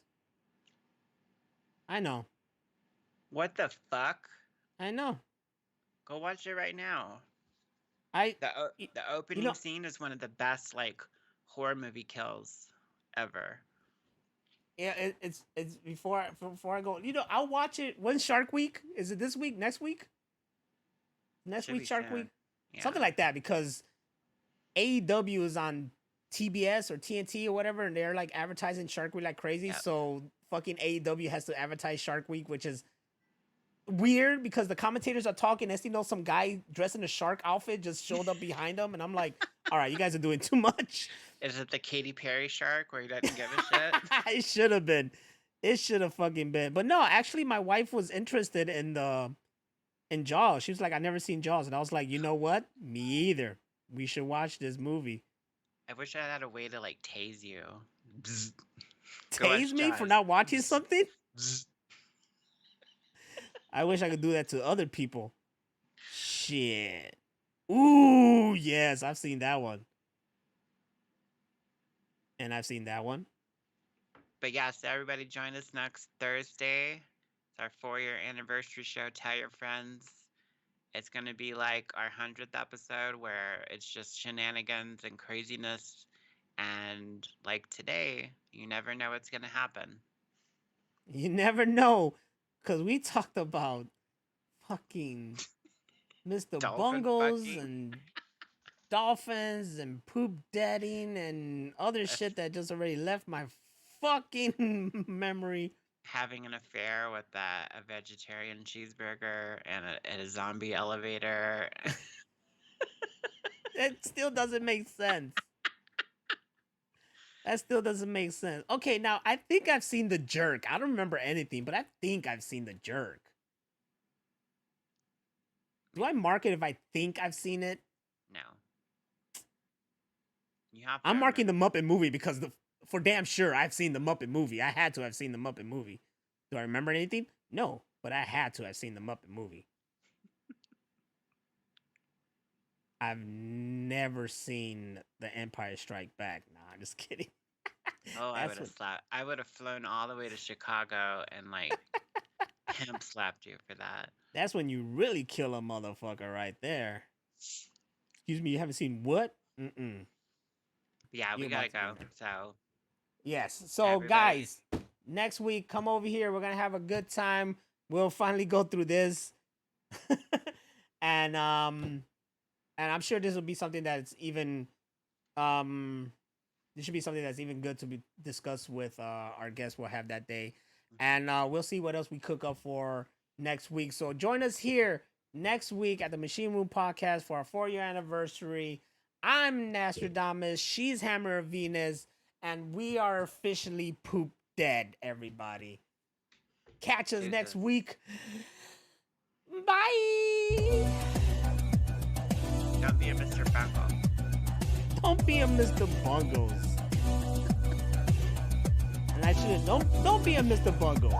I know. What the fuck? I know. Go watch it right now. I The opening know, scene is one of the best like horror movie kills ever. yeah, it's before I go. You know, I'll watch it. When's Shark Week? Is it this week? Next week? Next Should week be Shark soon. Week? Yeah. Something like that because AEW is on TBS or TNT or whatever, and they're like advertising Shark Week like crazy. Yep. So fucking AEW has to advertise Shark Week, which is weird because the commentators are talking. Next thing you know, some guy dressed in a shark outfit just showed up behind them, and I'm like, all right, you guys are doing too much. Is it the Katy Perry shark where he doesn't give a shit? It should have been. It should have fucking been. But no, actually, my wife was interested in Jaws. She was like, I never seen Jaws, and I was like, you know what? Me either. We should watch this movie. I wish I had a way to like tase you. Bzz. Go Tase watch me for Jaws. not watching Bzz. something? Bzz. I wish I could do that to other people. Shit. Ooh, yes, I've seen that one. And I've seen that one. But yeah, so everybody join us next Thursday. It's our 4-year anniversary show. Tell your friends. It's going to be like our 100th episode where it's just shenanigans and craziness. And like today, you never know what's going to happen. You never know. Because we talked about fucking Mr. Dolphin Bungles fucking. and dolphins and poop dadding and other shit that just already left my fucking memory. Having an affair with a vegetarian cheeseburger and a zombie elevator. It still doesn't make sense. That still doesn't make sense. Okay, now I think I've seen The Jerk. I don't remember anything, but I think I've seen The Jerk. Do I mark it if I think I've seen it? No. You have to I'm marking the remember. Muppet movie because for damn sure I've seen the Muppet movie. I had to have seen the Muppet movie. Do I remember anything? No, but I had to have seen the Muppet movie. I've never seen The Empire Strike Back. Nah, I'm just kidding. Oh, I That's would have what. slapped. I would have flown all the way to Chicago and like pimp slapped you for that. That's when you really kill a motherfucker right there. Excuse me, you haven't seen what? Mm-mm. Yeah, we You're gotta about to go. be So Yes. So everybody, guys, next week come over here. We're gonna have a good time. We'll finally go through this. and I'm sure this will be something that's even this should be something that's even good to be discussed with our guests we'll have that day. and we'll see what else we cook up for next week. So join us here next week at the Machine Room Podcast for our 4-year anniversary. I'm Nostradamus. She's Hammer of Venus, and we are officially poop dead. Everybody, catch us next Jesus. week. Bye. Don't be a Mr. Bungle. Don't be a Mr. Bungles. And I should don't be a Mr. Bungles.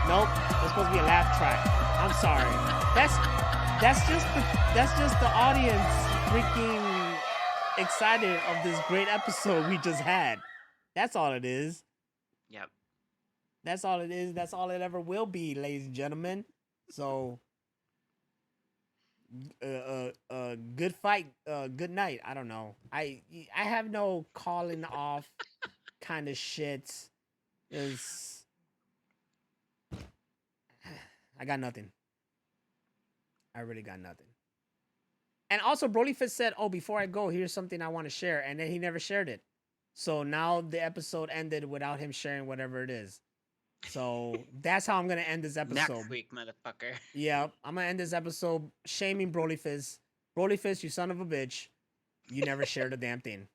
Nope, it's supposed to be a laugh track. I'm sorry. That's just the audience freaking excited of this great episode we just had. That's all it is. Yep. That's all it is. That's all it ever will be, ladies and gentlemen. So good fight, good night. I don't know. I have no calling off kind of shit. Is I got nothing. I really got nothing. And also, Broly Fitz said, "Oh, before I go, here's something I want to share," and then he never shared it. So now the episode ended without him sharing whatever it is. So that's how I'm gonna end this episode. Next week, motherfucker. Yeah, I'm gonna end this episode shaming Broly Fizz. Broly Fizz, you son of a bitch. You never shared a damn thing.